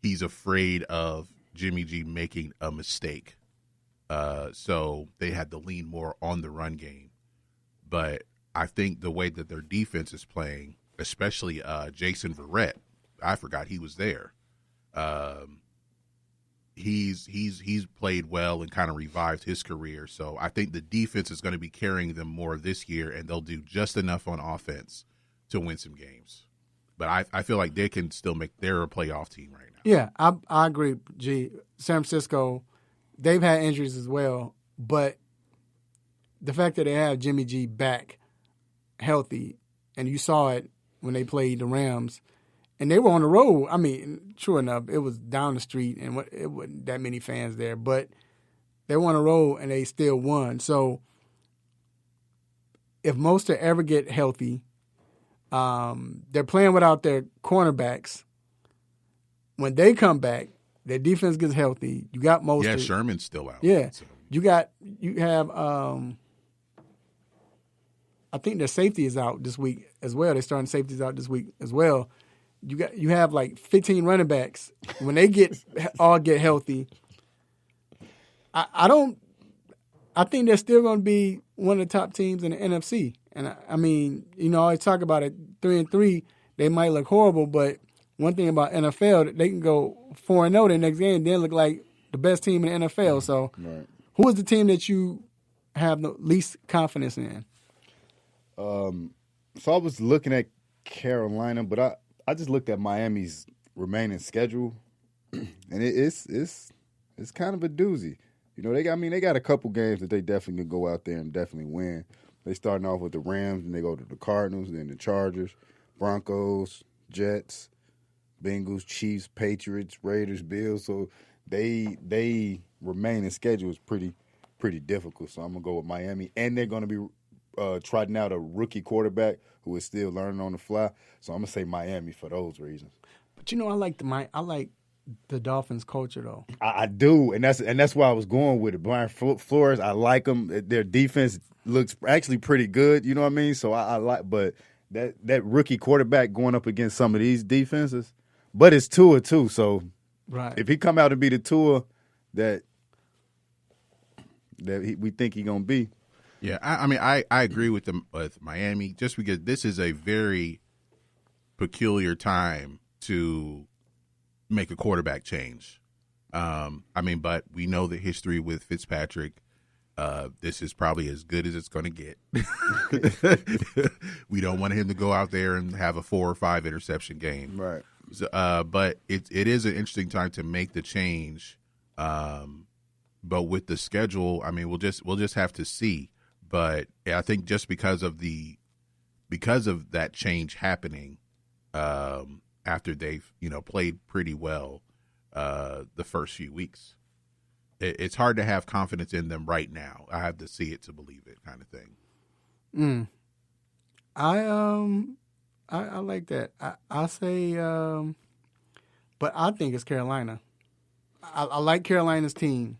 he's afraid of Jimmy G making a mistake. So they had to lean more on the run game. But I think the way that their defense is playing, especially Jason Verrett, I forgot he was there. He's played well and kind of revived his career. So I think the defense is going to be carrying them more this year, and they'll do just enough on offense to win some games. But I feel like they can still they're a playoff team right now. Yeah, I agree, G. San Francisco, they've had injuries as well, but the fact that they have Jimmy G back healthy, and you saw it when they played the Rams, and they were on the road. I mean, true enough, it was down the street, and it wasn't that many fans there. But they were on the road, and they still won. So if Mostert ever get healthy, they're playing without their cornerbacks. When they come back, their defense gets healthy. You got Mostert. Yeah, Sherman's still out. Yeah, so. You have. I think their safety is out this week as well. They're starting safeties out this week as well. You have like 15 running backs. When they all get healthy, I think they're still going to be one of the top teams in the NFC. And I always talk about it. 3-3, they might look horrible, but one thing about NFL, they can go 4-0 the next game, then look like the best team in the NFL. So, right. Who is the team that you have the least confidence in? So I was looking at Carolina, but I just looked at Miami's remaining schedule, and it's kind of a doozy. You know, they got a couple games that they definitely can go out there and definitely win. They starting off with the Rams, and they go to the Cardinals, then the Chargers, Broncos, Jets, Bengals, Chiefs, Patriots, Raiders, Bills. So they remaining schedule is pretty difficult. So I'm gonna go with Miami, and they're gonna be trotting out a rookie quarterback who is still learning on the fly. So I'm gonna say Miami for those reasons. But I like the Dolphins culture though. I do, and that's why I was going with it. Brian Flores, I like them. Their defense looks actually pretty good. You know what I mean? So I like, but that rookie quarterback going up against some of these defenses, but it's Tua too. So right, if he come out to be the Tua that we think he's gonna be. Yeah, I agree with Miami, just because this is a very peculiar time to make a quarterback change. But we know the history with Fitzpatrick. This is probably as good as it's going to get. We don't want him to go out there and have a 4 or 5 interception game. Right. So, but it is an interesting time to make the change. But with the schedule, we'll just have to see. But I think just because of that change happening, after they've played pretty well the first few weeks, it's hard to have confidence in them right now. I have to see it to believe it, kind of thing. I like that. I say, but I think it's Carolina. I like Carolina's team,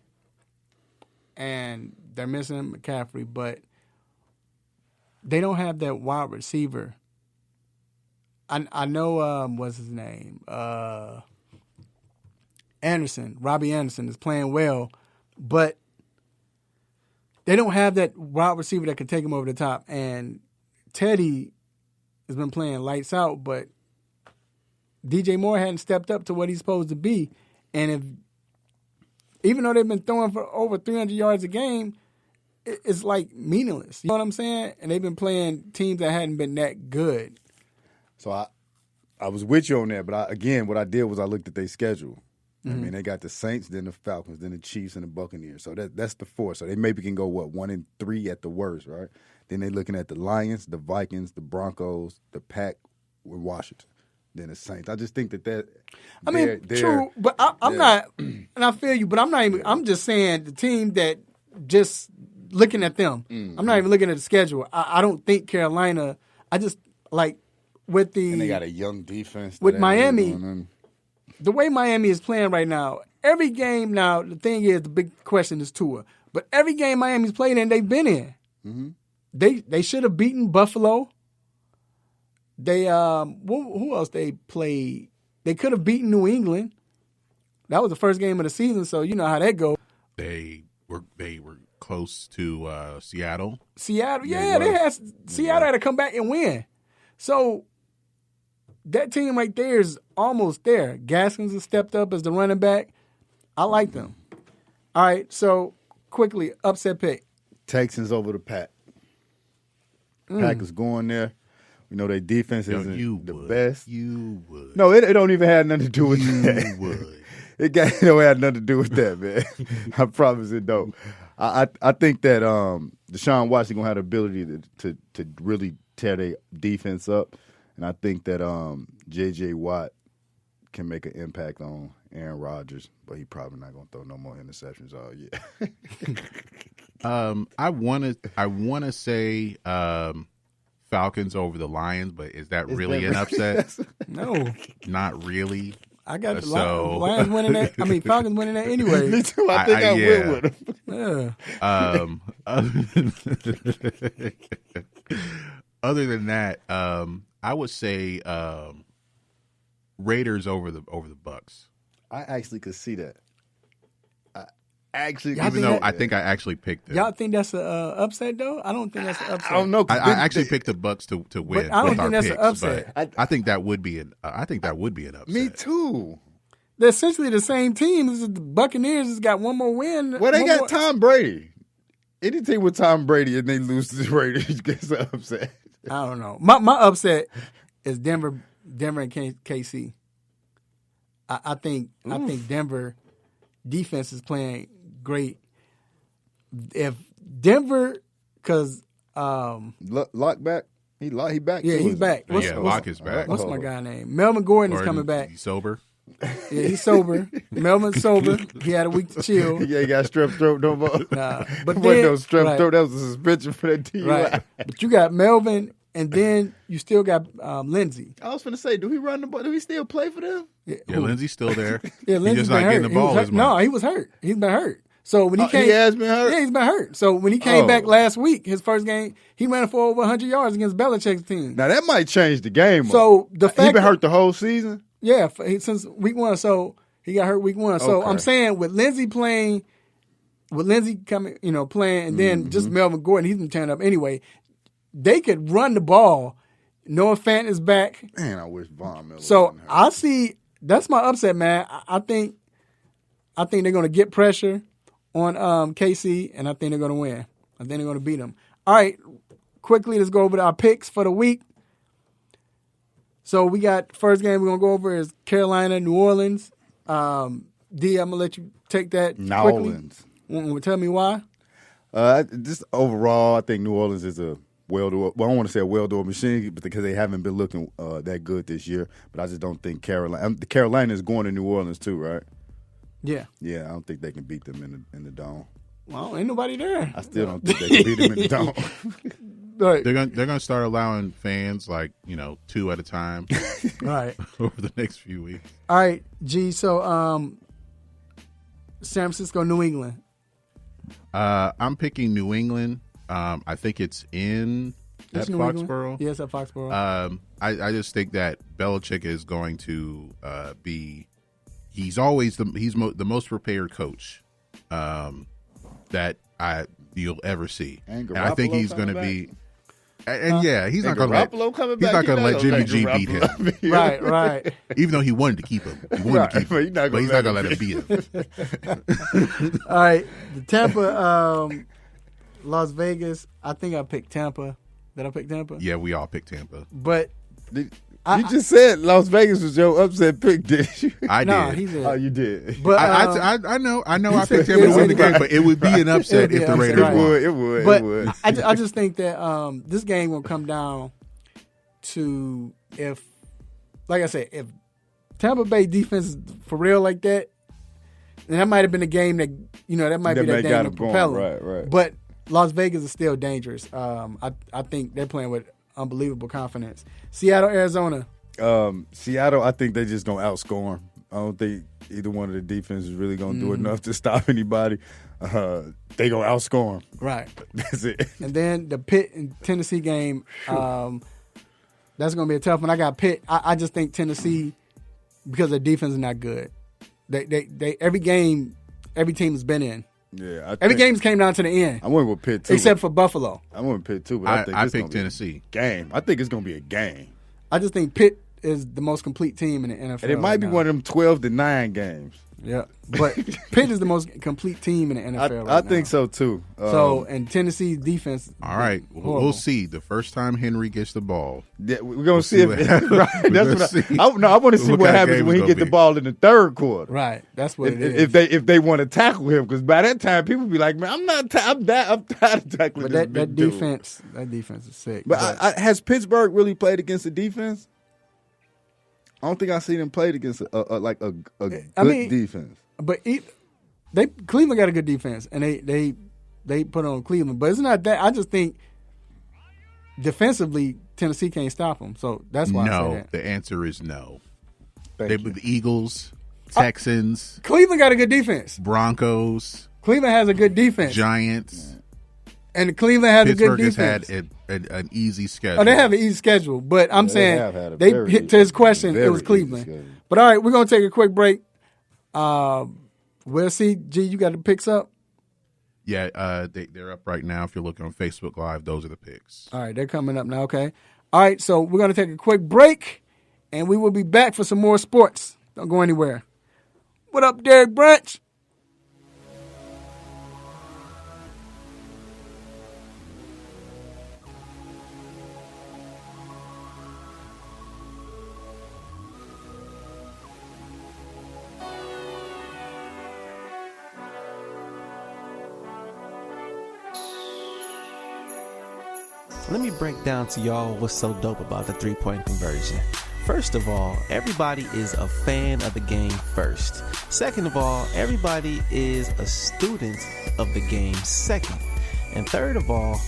and they're missing McCaffrey, but they don't have that wide receiver. I know what's his name? Robbie Anderson is playing well, but they don't have that wide receiver that can take them over the top. And Teddy has been playing lights out, but DJ Moore hadn't stepped up to what he's supposed to be. And even though they've been throwing for over 300 yards a game, it's like meaningless. You know what I'm saying? And they've been playing teams that hadn't been that good. So I was with you on that, but what I did was I looked at their schedule. I mean, they got the Saints, then the Falcons, then the Chiefs, and the Buccaneers. So that's the four. So they maybe can go, 1-3 at the worst, right? Then they're looking at the Lions, the Vikings, the Broncos, the Pack with Washington, then the Saints. I just think that I mean, true, but I'm not, and I feel you, but I'm not even, I'm just saying the team that just looking at them. I'm not even looking at the schedule. I don't think Carolina, I just like with the. And they got a young defense. With Miami. The way Miami is playing right now, every game now, the thing is, the big question is Tua. But every game Miami's played in, they've been in. Mm-hmm. They should have beaten Buffalo. They who else they played? They could have beaten New England. That was the first game of the season, so you know how that goes. They were close to Seattle. Seattle, Seattle had to come back and win. So that team right there is almost there. Gaskins has stepped up as the running back. I like them. All right, so quickly, upset pick. Texans over the Pack. Pack is going there. You know, their defense isn't the best. You would. No, it don't even have nothing to do with that. You would. It don't have nothing to do with that, man. I promise it don't. I think that Deshaun Watson going to have the ability to really tear their defense up. And I think that J.J. Watt can make an impact on Aaron Rodgers, but he probably not going to throw no more interceptions all year. I want to say Falcons over the Lions, but is that really an upset? No, not really. I got the Lions winning that. I mean, Falcons winning that anyway. Me too. I think I win with them. Other than that, I would say Raiders over the Bucks. I actually could see that. I think I actually picked them. Y'all think that's an upset though? I don't think that's an upset. I don't know. I actually picked the Bucks to win. But I don't think that's picks, an upset. I think that would be an. I think that would be an upset. Me too. They're essentially the same team. The Buccaneers has got one more win. Well, they got Tom Brady. Anything with Tom Brady and they lose to the Raiders gets an upset. I don't know. My upset is Denver and KC. I think Denver defense is playing great. If Denver, because Lock back, he back. Yeah, he's back. Lock is back. What's my guy name? Melvin Gordon is coming back. He's sober. Yeah, he's sober. Melvin's sober. He had a week to chill. Yeah, he got strep throat no more. Nah, but then, then no strep throat. That was a suspension for that DUI. Right. But you got Melvin, and then you still got Lindsey. I was going to say, do he run the ball? Do he still play for them? Yeah, Lindsey's still there. Yeah, Lindsey's just not getting the ball as much. No, he was hurt. He's been hurt. So when he came, he has been hurt. Yeah, he's been hurt. So when he came back last week, his first game, he ran for over 100 yards against Belichick's team. Now that might change the game. So the fact he been hurt the whole season. Yeah, since week one. So he got hurt week one. So I'm saying with Lindsey playing, playing, and then just Melvin Gordon, he's been tearing up anyway. They could run the ball. Noah Fant is back. Man, I wish Von Miller. So I see that's my upset, man. I think they're going to get pressure on KC, and I think they're going to win. I think they're going to beat them. All right, quickly, let's go over our picks for the week. So we got first game we're going to go over is Carolina, New Orleans. D, I'm going to let you take that New quickly. Orleans. Tell me why. Just overall, I think New Orleans is a well-do. Well, I don't want to say a well-do machine because they haven't been looking that good this year. But I just don't think Carolina is going to New Orleans too, right? Yeah. Yeah, I don't think they can beat them in the dome. Well, ain't nobody there. I still don't think they can beat them in the dome. Right. They're gonna start allowing fans 2 at a time. Right. Over the next few weeks. All right, G. So San Francisco, New England. I'm picking New England. I think it's at Foxborough. Yes, at Foxborough. I just think that Belichick is going to be. He's always the most prepared coach that you'll ever see. And I think Garoppolo he's going to coming be. And yeah, he's not going to let Garoppolo coming he's back? not going to You're let not Jimmy gonna G let beat him. Right, right. Even though he wanted to keep him, he wanted to keep him, but he's not going to let him beat him. All right, the Tampa, Las Vegas. I think I picked Tampa. Did I pick Tampa? Yeah, we all picked Tampa. But you just said Las Vegas was your upset pick, didn't you? I did. No, he did. Oh, you did. But I know I picked Tampa to win the game, but it would be an upset if the Raiders won. It would. But It would. I just think that this game will come down to if, like I said, if Tampa Bay defense is for real like that, then that might have been a game that that might be that game to propel them. Right. But Las Vegas is still dangerous. I think they're playing with unbelievable confidence. Seattle, Arizona. Seattle, I think they just gonna outscore them. I don't think either one of the defense is really gonna do enough to stop anybody. They gonna outscore them. Right. That's it. And then the Pitt and Tennessee game. That's gonna be a tough one. I got Pitt. I just think Tennessee, because their defense is not good. They every game, every team has been in. Yeah, every game's came down to the end. I went with Pitt too, except for Buffalo. I went with Pitt too, but I picked Tennessee. Game. I think it's gonna be a game. I just think Pitt is the most complete team in the NFL. And it might be one of them 12-9 games. Yeah, but Pitt is the most complete team in the NFL. I think so too. And Tennessee's defense. All right, we'll see. The first time Henry gets the ball, we're gonna see if that's what I want to see what happens when he gets the ball in the third quarter. Right, that's what it is. If they want to tackle him, because by that time people be like, man, I'm tired of tackling. But that defense is sick. But has Pittsburgh really played against a defense? I don't think I've seen them played against a good defense. But Cleveland got a good defense, and they put on Cleveland. But it's not that. I just think defensively, Tennessee can't stop them. So that's why I say that. The answer is no. The Eagles, Texans. Cleveland got a good defense. Broncos. Cleveland has a good defense. Giants. And Cleveland has Pittsburgh a good defense. Has had an easy schedule. Oh, they have an easy schedule. But I'm saying they hit to his question, it was Cleveland. But all right, we're going to take a quick break. We'll see. G, you got the picks up? Yeah, they're up right now. If you're looking on Facebook Live, those are the picks. All right, they're coming up now, okay. All right, so we're going to take a quick break, and we will be back for some more sports. Don't go anywhere. What up, Derek Branch? Let me break down to y'all what's so dope about the three-point conversion. First of all, everybody is a fan of the game first. Second of all, everybody is a student of the game second. And third of all,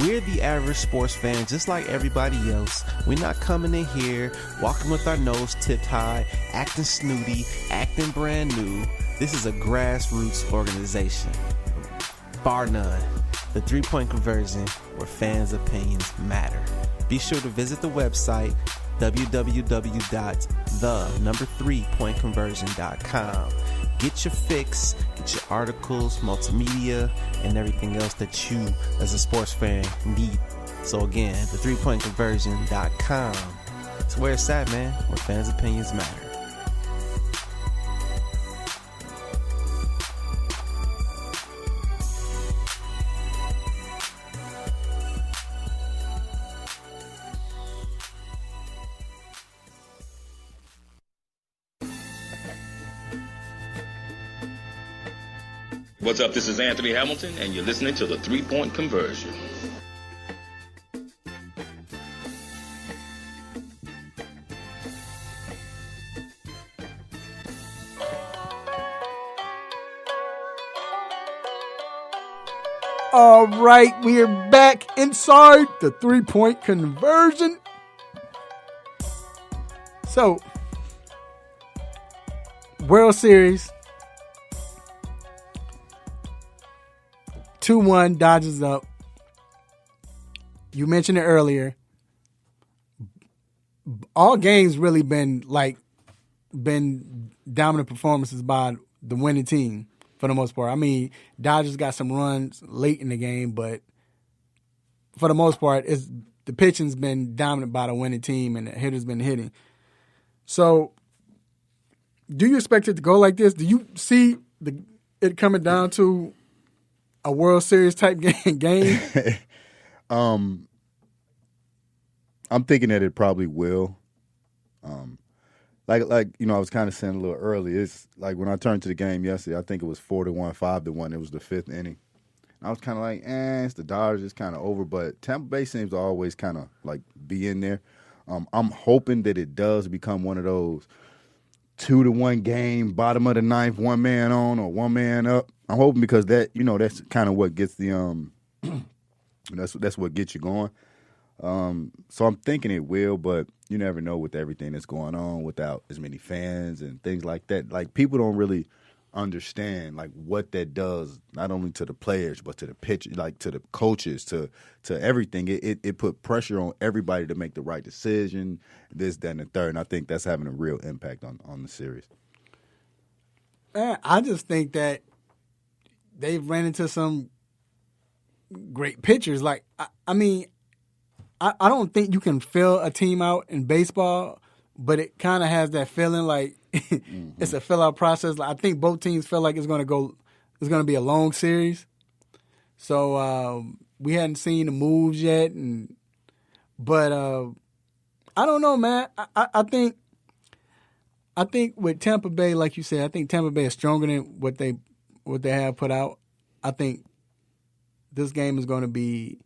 we're the average sports fan just like everybody else. We're not coming in here, walking with our nose tipped high, acting snooty, acting brand new. This is a grassroots organization. Bar none. The three-point conversion, where fans' opinions matter. Be sure to visit the website www.the3pointconversion.com. Get your fix, get your articles, multimedia, and everything else that you, as a sports fan, need. So again, the3pointconversion.com. It's where it's at, man, where fans' opinions matter. What's up? This is Anthony Hamilton, and you're listening to the 3-Point Conversion. All right, we are back inside the 3-point conversion. So, World Series. 2-1, Dodgers up. You mentioned it earlier. All games really been dominant performances by the winning team. for the most part. I mean, Dodgers got some runs late in the game, but for the most part, the pitching's been dominant by the winning team, and the hitter's been hitting. So, do you expect it to go like this? Do you see it coming down to a World Series type game? I'm thinking that it probably will. Like you know, I was kind of saying a little earlier. It's like when I turned to the game yesterday, I think it was 4-1, 5-1. It was the fifth inning. I was kind of like, it's the Dodgers, it's kind of over. But Tampa Bay seems to always kind of like be in there. I'm hoping that it does become one of those 2-1 game, bottom of the ninth, one man on or one man up. I'm hoping because that, you know, that's kind of what gets the that's what gets you going. So I'm thinking it will, but you never know with everything that's going on without as many fans and things like that. Like, people don't really understand like what that does, not only to the players but to the pitch, like to the coaches, to everything. It put pressure on everybody to make the right decision, this, that, and the third. And I think that's having a real impact on the series. I just think that they've ran into some great pitchers. Like, I mean, I don't think you can fill a team out in baseball, but it kind of has that feeling like it's a fill-out process. Like, I think both teams feel like it's going to be a long series. So we hadn't seen the moves yet, but I don't know, man. I think with Tampa Bay, like you said, I think Tampa Bay is stronger than what they have put out. I think this game is going to be.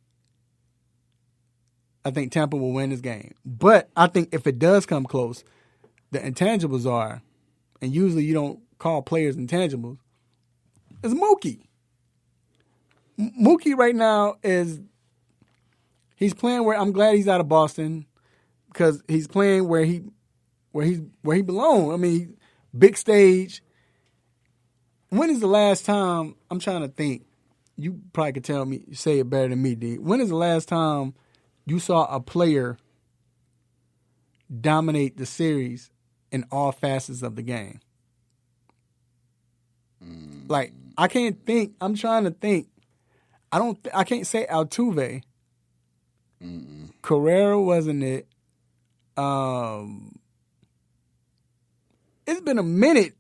I think Tampa will win this game. But I think if it does come close, the intangibles are, and usually you don't call players intangibles, is Mookie. Mookie right now he's playing where, I'm glad he's out of Boston because he's playing where he belongs. I mean, big stage. When is the last time, I'm trying to think, you probably could say it better than me, D. When is the last time you saw a player dominate the series in all facets of the game? Like, I can't think. I'm trying to think. I can't say Altuve. Carrera wasn't it. It's been a minute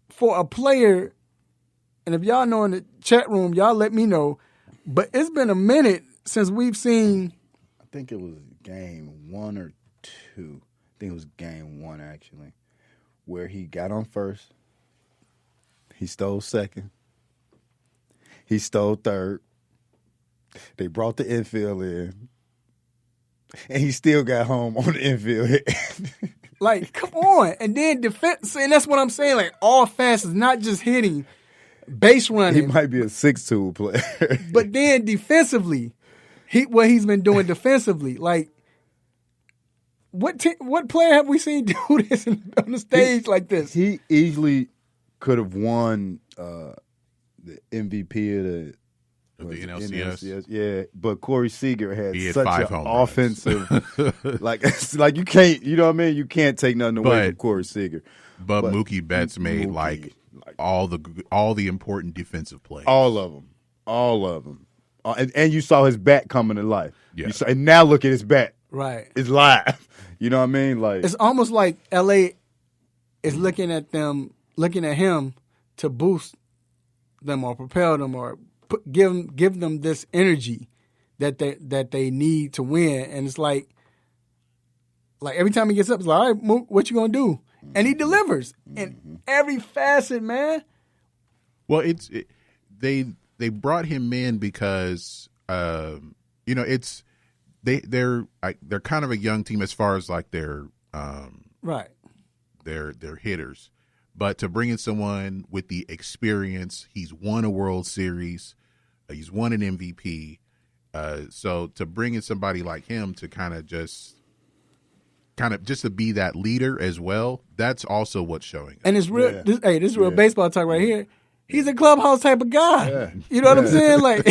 for a player, and if y'all know in the chat room, y'all let me know. But it's been a minute since we've seen. I think it was game 1 or 2. I think it was game 1, actually, where he got on first. He stole second. He stole third. They brought the infield in. And he still got home on the infield hit. Like, come on. And then defense, and that's what I'm saying. Like, all facets, not just hitting, base running. He might be a 6'2" player. But then defensively, what he's been doing defensively, like, what player have we seen do this on the stage like this? He easily could have won the MVP of the NLCS. Yeah, but Corey Seager had such 5 an offensive, like you can't, you know what I mean? You can't take nothing away from Corey Seager. But Mookie Betts made like all the important defensive plays. All of them. And you saw his bat coming to life. Yeah. And now look at his bat. Right. It's live. You know what I mean? Like, it's almost like LA is looking at him to boost them or propel them or give them this energy that they need to win. And it's like every time he gets up, it's like, all right, Mook, what you gonna do? And he delivers in every facet, man. Well, they brought him in because they're kind of a young team as far as like their hitters, but to bring in someone with the experience, he's won a World Series, he's won an MVP, so to bring in somebody like him to kind of just to be that leader as well, that's also what's showing. And it's real. Yeah. This is real baseball talk right here. He's a clubhouse type of guy. Yeah. You know what I'm saying? Like,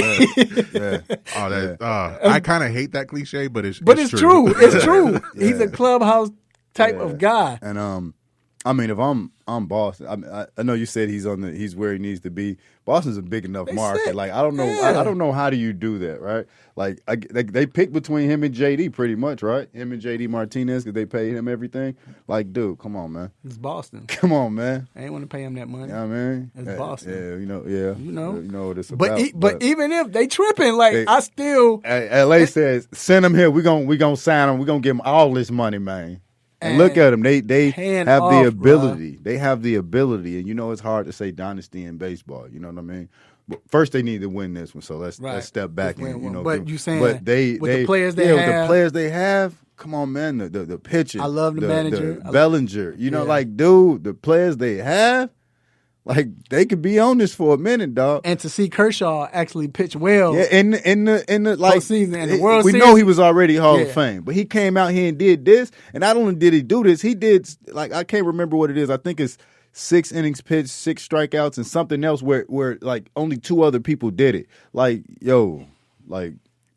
I kind of hate that cliche, but it's true. It's true. He's a clubhouse type of guy. And I mean, if I'm Boston, I know you said he's where he needs to be. Boston's a big enough market. sick. Like I don't know, Yeah. I don't know how do you do that, right? Like they picked between him and JD pretty much, right? Him and JD Martinez because they paid him everything. Like, dude, come on, man. It's Boston. Come on, man. I ain't want to pay him that money. You know what I mean? It's Boston. Yeah, you know what it's But about. but even if they tripping, like I still LA says send him here. We gonna sign him. We gonna give him all this money, man. And look at them. They hand have off, the ability. They have the ability, and you know it's hard to say dynasty in baseball. You know what I mean? But first, they need to win this one. So let's step back and But you saying, but with the players they with the have, players they have. Come on, man. The pitcher. I love the manager. the Bellinger. You know, like dude, the players they have. Like they could be on this for a minute, dog. And to see Kershaw actually pitch well, yeah, in the like postseason and the World we Series, know he was already Hall of Fame, but he came out here and did this. And not only did he do this, he did like I can't remember what it is. I think it's 6 innings pitched, 6 strikeouts, and something else where like only 2 other people did it. Like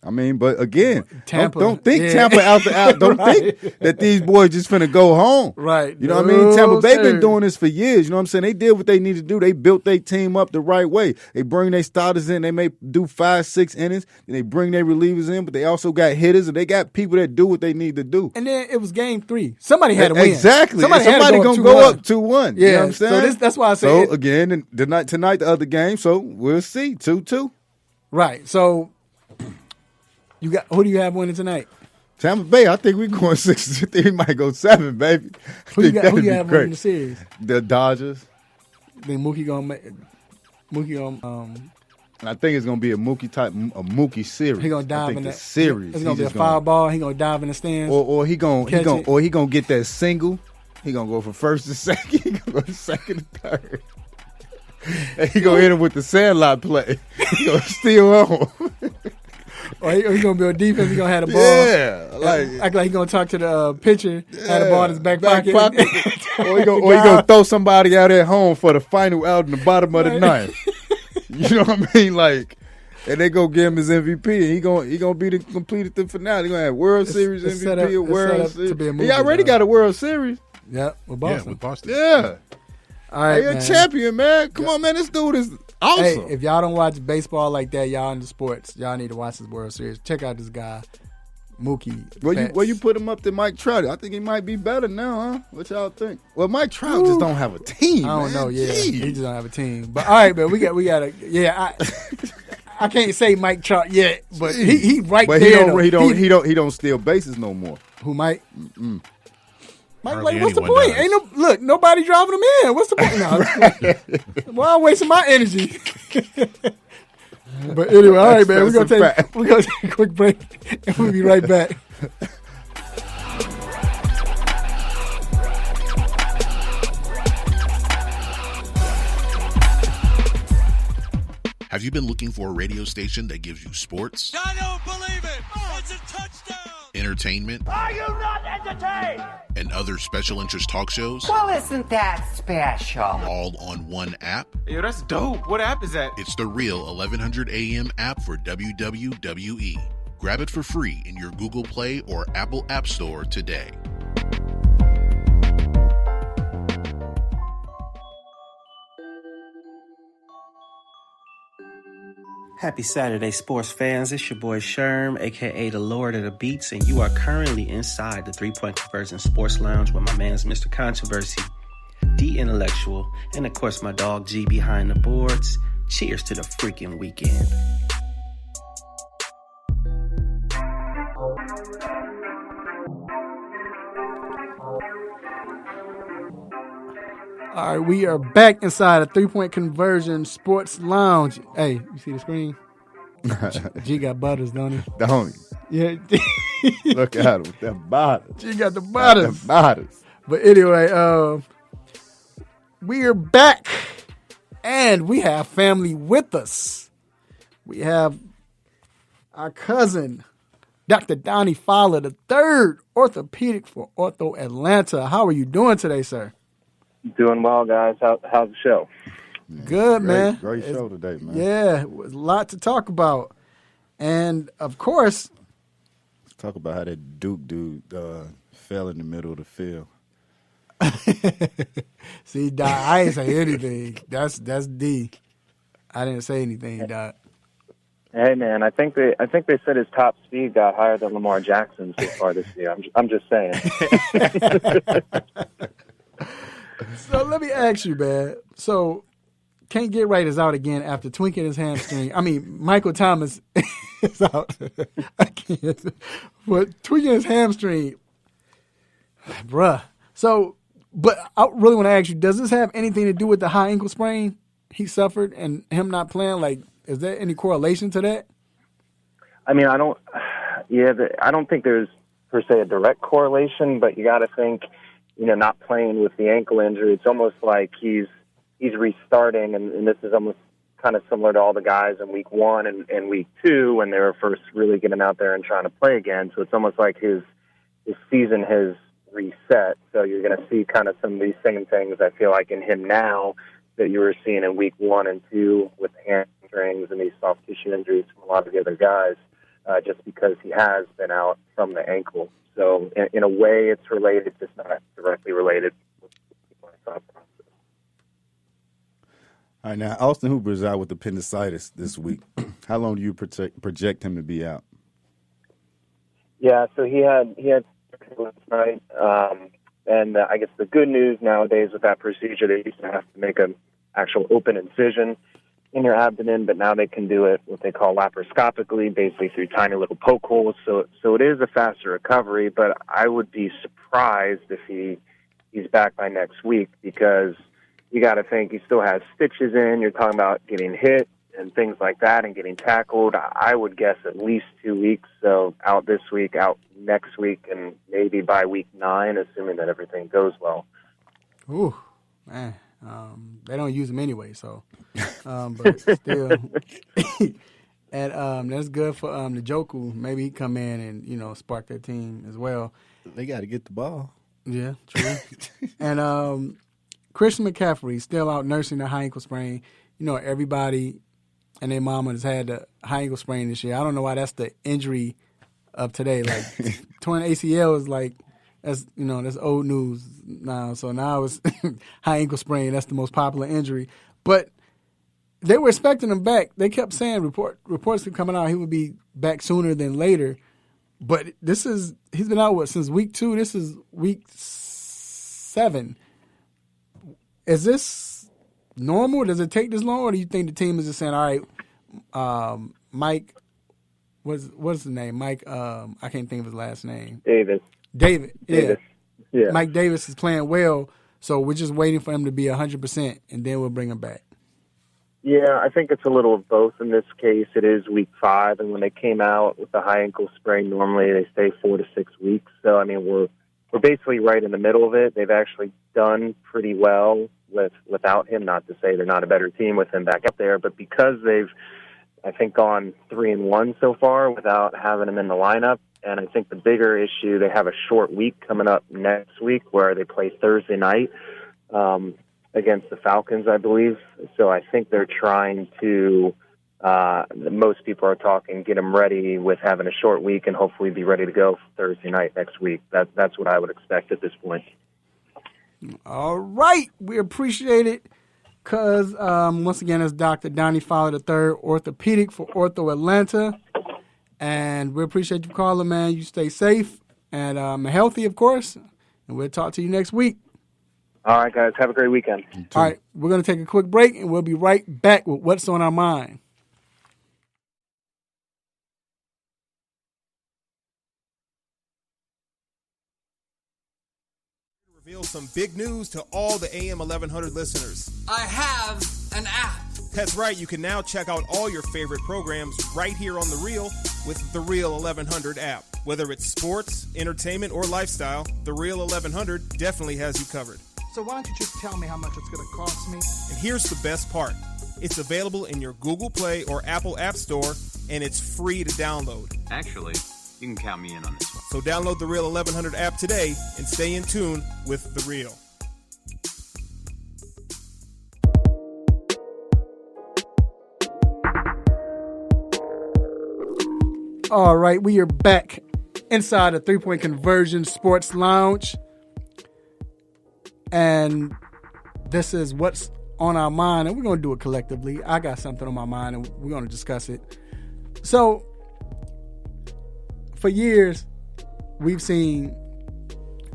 I mean, but again, Tampa, don't think Tampa out. Don't think that these boys just finna go home. Right. You know what I mean? Tampa Bay been doing this for years. You know what I'm saying? They did what they needed to do. They built their team up the right way. They bring their starters in. They may do 5-6 innings. And they bring their relievers in, but they also got hitters and they got people that do what they need to do. And then it was game 3. Somebody had to win. Exactly. Somebody gonna go up 2-1. Yeah. You know what I'm saying? So that's why I say. So again, tonight the other game. So we'll see 2-2. Right. So. Who do you have winning tonight? Tampa Bay. I think we're going 6. I think we might go 7, baby. Who you have winning the series? The Dodgers. Then Mookie gonna. I think it's gonna be a Mookie series. He gonna dive in the series. It's gonna be a foul ball. He gonna dive in the stands. Or he gonna get that single. He gonna go from first to second. He gonna go to second to third. And he gonna hit him with the Sandlot play. He gonna steal on. Or he gonna be on defense. He gonna have the ball. Yeah, act like he gonna talk to the pitcher. Have the ball in his back pocket. or he gonna throw somebody out at home for the final out in the bottom of the ninth. You know what I mean? Like, and they go give him his MVP, and he gonna be completed the finale. He gonna have World Series MVP, World Series. He already got a World Series. Yeah, with Boston. Yeah, with Boston. Yeah. All right, a champion, man. Come on, man. This dude is awesome. Hey, if y'all don't watch baseball like that, y'all into sports, y'all need to watch this World Series. Check out this guy, Mookie. Where you put him up to Mike Trout? I think he might be better now, huh? What y'all think? Well, Mike Trout just don't have a team. I don't know. Yeah, Jeez. he just don't have a team. But all right, man, we gotta. Yeah, I can't say Mike Trout yet, but he right but there. He don't steal bases no more. Who might? Mike, Hardly what's the anyone point? does. Look, nobody driving him in. What's the point? No, why I'm wasting my energy? But anyway, all right, man. We're gonna take a quick break, and we'll be right back. Have you been looking for a radio station that gives you sports? I don't believe it! It's a touchdown! Entertainment? Are you not entertained? And other special interest talk shows? Well, isn't that special? All on one app? Yo, that's dope. What app is that? It's the Real 1100 AM app for WWE. Grab it for free in your Google Play or Apple App Store today. Happy Saturday, sports fans. It's your boy Sherm, a.k.a. the Lord of the Beats, and you are currently inside the 3-Point Conversion Sports Lounge with my man's Mr. Controversy, D Intellectual, and of course my dog G behind the boards. Cheers to the freaking weekend. All right, we are back inside a 3-Point Conversion Sports Lounge. Hey, you see the screen? G got butters, don't he? Don't he? Yeah. Look at him with that butters. G got the butters. The butters. But anyway, we are back, and we have family with us. We have our cousin, Dr. Donnie Fowler III, orthopedic for Ortho Atlanta. How are you doing today, sir? Doing well, guys. How's the show? Good, man. Great show today, man. Yeah, it was a lot to talk about. And, of course... Let's talk about how that Duke dude fell in the middle of the field. See, Doc, I ain't say anything. That's D. I didn't say anything, Doc. Hey man, I think they said his top speed got higher than Lamar Jackson so far this year. I'm just saying. So let me ask you, man. So Can't Get Right is out again after tweaking his hamstring. I mean, Michael Thomas is out. I can't. But tweaking his hamstring, bruh. So, but I really want to ask you, does this have anything to do with the high ankle sprain he suffered and him not playing? Like, is there any correlation to that? I mean, I don't think there's per se a direct correlation, but you got to think, not playing with the ankle injury, it's almost like he's restarting, and this is almost kind of similar to all the guys in week 1 and week 2 when they were first really getting out there and trying to play again. So it's almost like his season has reset. So you're going to see kind of some of these same things, I feel like, in him now that you were seeing in week 1 and 2 with hamstrings and these soft tissue injuries from a lot of the other guys, just because he has been out from the ankle. So in a way it's related, just not directly related. All right, now Austin Hooper is out with appendicitis this week. How long do you project him to be out? Yeah, so he had last night, and I guess the good news nowadays with that procedure, they used to have to make an actual open incision in your abdomen, but now they can do it what they call laparoscopically, basically through tiny little poke holes. So it is a faster recovery, but I would be surprised if he's back by next week, because you got to think he still has stitches in. You're talking about getting hit and things like that and getting tackled. I would guess at least 2 weeks. So out this week, out next week, and maybe by week 9, assuming that everything goes well. Ooh, man. They don't use them anyway, so. But still. And that's good for Njoku. Maybe he come in and, spark their team as well. They got to get the ball. Yeah, true. And Christian McCaffrey still out nursing a high ankle sprain. Everybody and their mama has had a high ankle sprain this year. I don't know why that's the injury of today. Like, torn ACL is like, that's old news now. So now it's high ankle sprain. That's the most popular injury. But they were expecting him back. They kept saying reports kept coming out he would be back sooner than later. But he's been out since week 2. This is week 7. Is this normal? Does it take this long, or do you think the team is just saying, all right, Mike, what's his name? Mike, I can't think of his last name. David. Yeah. Yeah. Mike Davis is playing well, so we're just waiting for him to be 100%, and then we'll bring him back. Yeah, I think it's a little of both in this case. It is week 5, and when they came out with the high ankle sprain, normally they stay 4 to 6 weeks. So, I mean, we're basically right in the middle of it. They've actually done pretty well without him. Not to say they're not a better team with him back up there, but because they've, I think, gone 3-1 so far without having him in the lineup. And I think the bigger issue, they have a short week coming up next week where they play Thursday night against the Falcons, I believe. So I think they're trying to, most people are talking, get him ready with having a short week and hopefully be ready to go Thursday night next week. That's what I would expect at this point. All right. We appreciate it because, once again, it's Dr. Donnie Fowler III, orthopedic for Ortho Atlanta. And we appreciate you calling, man. You stay safe and healthy, of course. And we'll talk to you next week. All right, guys. Have a great weekend. All right. We're going to take a quick break, and we'll be right back with What's on Our Mind. Reveal some big news to all the AM 1100 listeners. I have an app. That's right. You can now check out all your favorite programs right here on The Real with The Real 1100 app. Whether it's sports, entertainment, or lifestyle, The Real 1100 definitely has you covered. So why don't you just tell me how much it's going to cost me? And here's the best part. It's available in your Google Play or Apple App Store, and it's free to download. Actually, you can count me in on this one. So download the Real 1100 app today and stay in tune with The Real. All right, we are back inside the 3-Point Conversion Sports Lounge. And this is what's on our mind, and we're going to do it collectively. I got something on my mind, and we're going to discuss it. So, for years, we've seen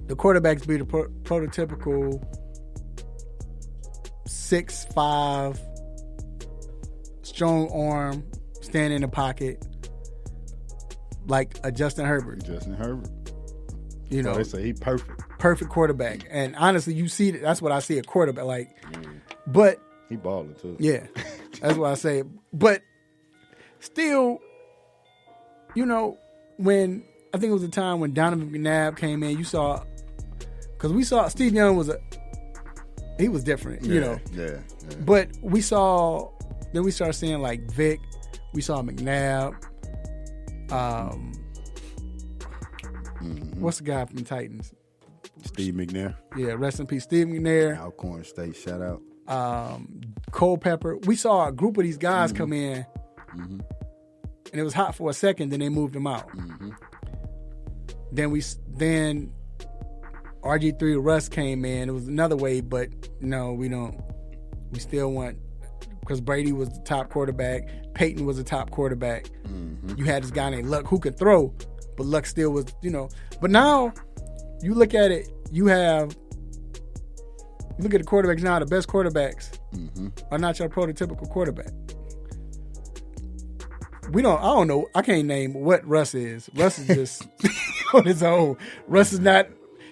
the quarterbacks be the prototypical 6'5", strong arm, stand in the pocket, like a Justin Herbert. You know, so they say he perfect. Perfect quarterback. And honestly, you see that's what I see a quarterback like. But he balling too. Yeah, that's what I say. But still, you know, when I think it was a time when Donovan McNabb came in, you saw, because we saw Steve Young he was different, you know. Yeah. But we started seeing like Vic, we saw McNabb. What's the guy from the Titans? Steve McNair. Yeah, rest in peace, Steve McNair. Alcorn State, shout out. Culpepper. We saw a group of these guys come in, and it was hot for a second. Then they moved them out. Then RG3 Russ came in. It was another wave, but no, we don't. We still want, because Brady was the top quarterback. Peyton was the top quarterback. You had this guy named Luck who could throw, but Luck still was, you know. But now you look at it. You look at the quarterbacks now. The best quarterbacks are not your prototypical quarterback. I don't know. I can't name what Russ is. Russ is just on his own. Russ is not.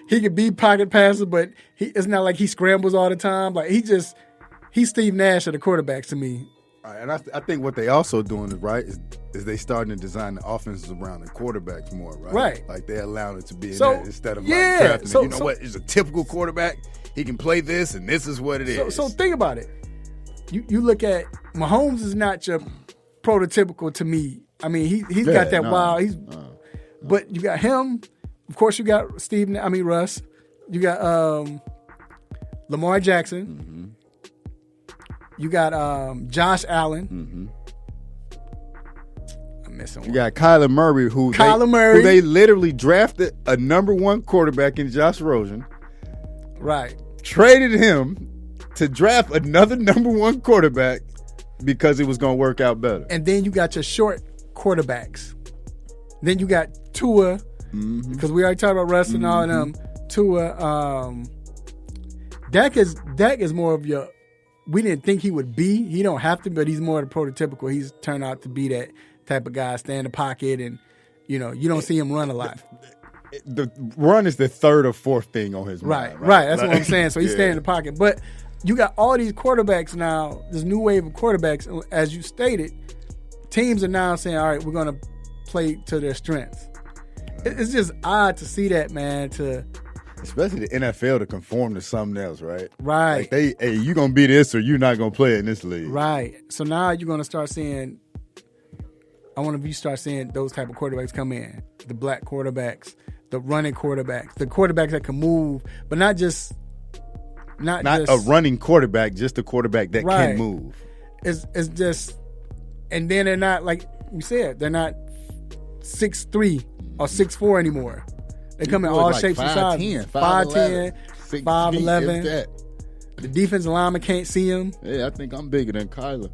He could be pocket passer, but it's not like he scrambles all the time. Like he's Steve Nash of the quarterbacks to me. And I think what they also doing is they starting to design the offenses around the quarterbacks more, right? Right. Like they're allowing it to be in So, that instead of yeah, like drafting so- it. You know what? It's a typical quarterback. He can play this, and this is what it is. So think about it. You look at Mahomes is not your prototypical to me. I mean, he's got that wild. But you got him. Of course, you got Russ. You got Lamar Jackson. You got Josh Allen. I'm missing one. You got Kyler Murray, who they literally drafted a number one quarterback in Josh Rosen. Right. Traded him to draft another number one quarterback because it was going to work out better. And then you got your short quarterbacks. Then you got Tua, because we already talked about Russ and all of them. Tua, Dak is more of your. We didn't think he would be. He don't have to, but he's more the prototypical. He's turned out to be that type of guy, stay in the pocket, and you don't see him run a lot. The run is the third or fourth thing on his mind. Right. That's what I'm saying. So he's staying in the pocket. But you got all these quarterbacks now, this new wave of quarterbacks, as you stated, teams are now saying, all right, we're going to play to their strengths. It's just odd to see that, man, especially the NFL to conform to something else, right? Right. Like you going to be this or you're not going to play in this league. Right. So now you're going to start seeing, you start seeing those type of quarterbacks come in. The black quarterbacks, the running quarterbacks, the quarterbacks that can move, but not just a running quarterback, just a quarterback that right. can move. It's just, and then they're not, like we said, they're not 6'3" or 6'4" anymore. They come in all shapes and sizes. 5'10", 5'11". The defensive lineman can't see him. Yeah, I think I'm bigger than Kyler.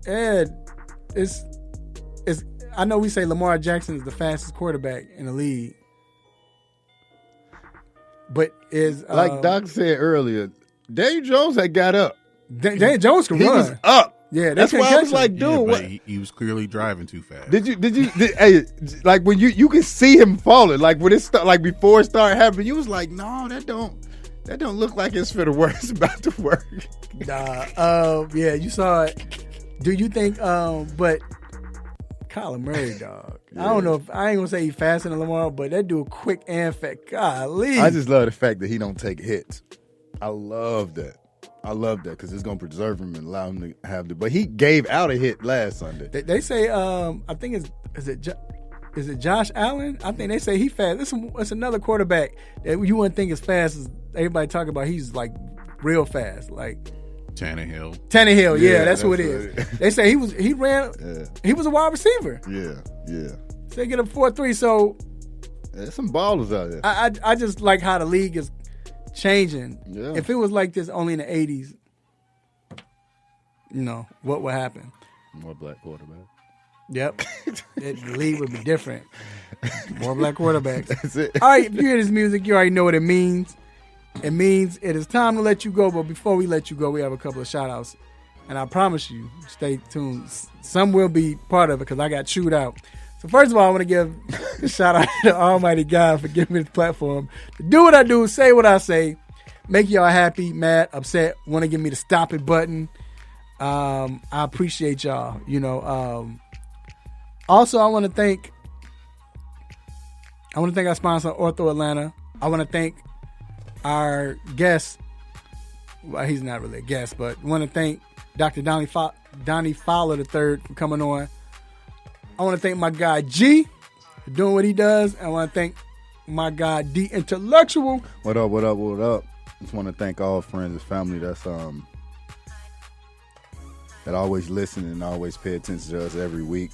And it's. I know we say Lamar Jackson is the fastest quarterback in the league, but is like Doc said earlier, Daniel Jones had got up. Daniel Jones can run. He was up. Yeah, that's why I was like, dude, what? He was clearly driving too fast. Did you? Hey, like when you could see him falling, like when it like before it started happening, you was like, no, that don't look like it's for the work. It's about to work. Nah, yeah, you saw it. Do you think? But Kyler Murray, dog. Yeah. I don't know if I ain't gonna say he's faster than Lamar, but that dude quick and fast. Golly, I just love the fact that he don't take hits. I love that because it's gonna preserve him and allow him to have the. But he gave out a hit last Sunday. They say, I think is it Josh Allen? I think they say he fast. It's another quarterback that you wouldn't think is fast as everybody talking about. He's like real fast, like Tannehill. Yeah, that's who it is. They say he was a wide receiver. Yeah. So they get a 4.3. So there's some ballers out there. I just like how the league is changing. Yeah. If it was like this only in the 80s, what would happen? More black quarterbacks. Yep. The league would be different. More black quarterbacks. That's it. All right, if you hear this music, you already know what it means. It means it is time to let you go, but before we let you go, we have a couple of shout-outs. And I promise you, stay tuned. Some will be part of it because I got chewed out. So first of all, I want to give a shout-out to Almighty God for giving me this platform to do what I do, say what I say, make y'all happy, mad, upset, want to give me the stop it button. I appreciate y'all. Also, I want to thank our sponsor, Ortho Atlanta. I want to thank our guest. Well, he's not really a guest, but I want to thank Dr. Donnie Fowler III for coming on. I want to thank my guy G for doing what he does. I want to thank my guy D Intellectual. What up? Just want to thank all friends and family that's that always listen and always pay attention to us every week.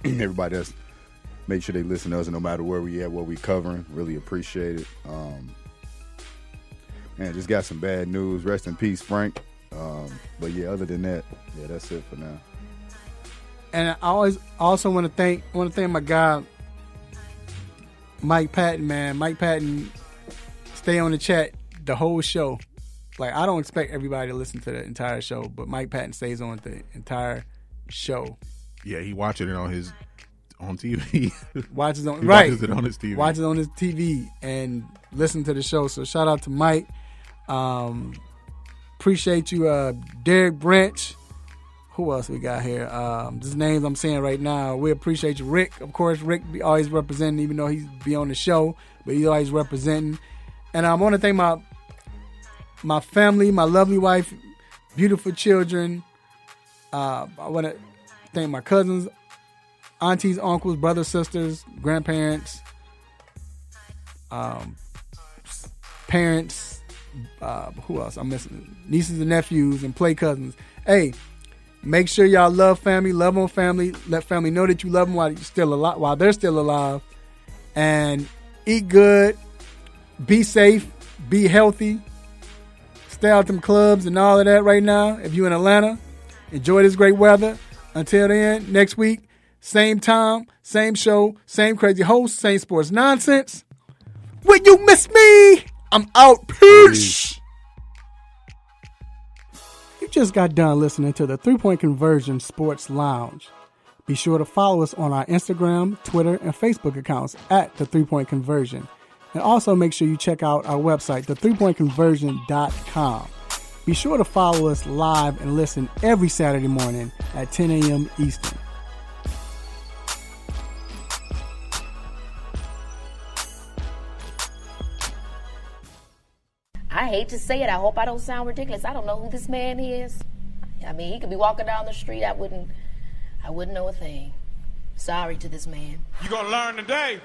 Everybody that's make sure they listen to us no matter where we at, what we covering. Really appreciate it. Man, just got some bad news. Rest in peace, Frank. But yeah, other than that, yeah, that's it for now. And I also want to thank my guy Mike Patton, man. Mike Patton stay on the chat the whole show. Like, I don't expect everybody to listen to the entire show, but Mike Patton stays on the entire show. Yeah, he watching it on TV. Watches it on his TV. Watches it on his TV and listen to the show. So shout out to Mike. Appreciate you, Derek Branch. Who else we got here? Just names I'm saying right now. We appreciate you, Rick. Of course, Rick be always representing, even though he's be on the show, but he's always representing. And I want to thank my family, my lovely wife, beautiful children. I want to thank my cousins, aunties, uncles, brothers, sisters, grandparents, parents. Who else? I'm missing nieces and nephews and play cousins. Hey, make sure y'all love family, love on family. Let family know that you love them while they're still alive, and eat good, be safe, be healthy. Stay out them clubs and all of that right now. If you're in Atlanta, enjoy this great weather. Until then, next week, same time, same show, same crazy host, same sports nonsense. Will you miss me? I'm out. Peace. You just got done listening to the 3-Point Conversion Sports Lounge. Be sure to follow us on our Instagram, Twitter, and Facebook accounts at the 3-Point Conversion. And also make sure you check out our website, the3pointconversion.com. Be sure to follow us live and listen every Saturday morning at 10 a.m. Eastern. I hate to say it. I hope I don't sound ridiculous. I don't know who this man is. I mean, he could be walking down the street. I wouldn't know a thing. Sorry to this man. You're going to learn today.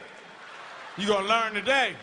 You're going to learn today.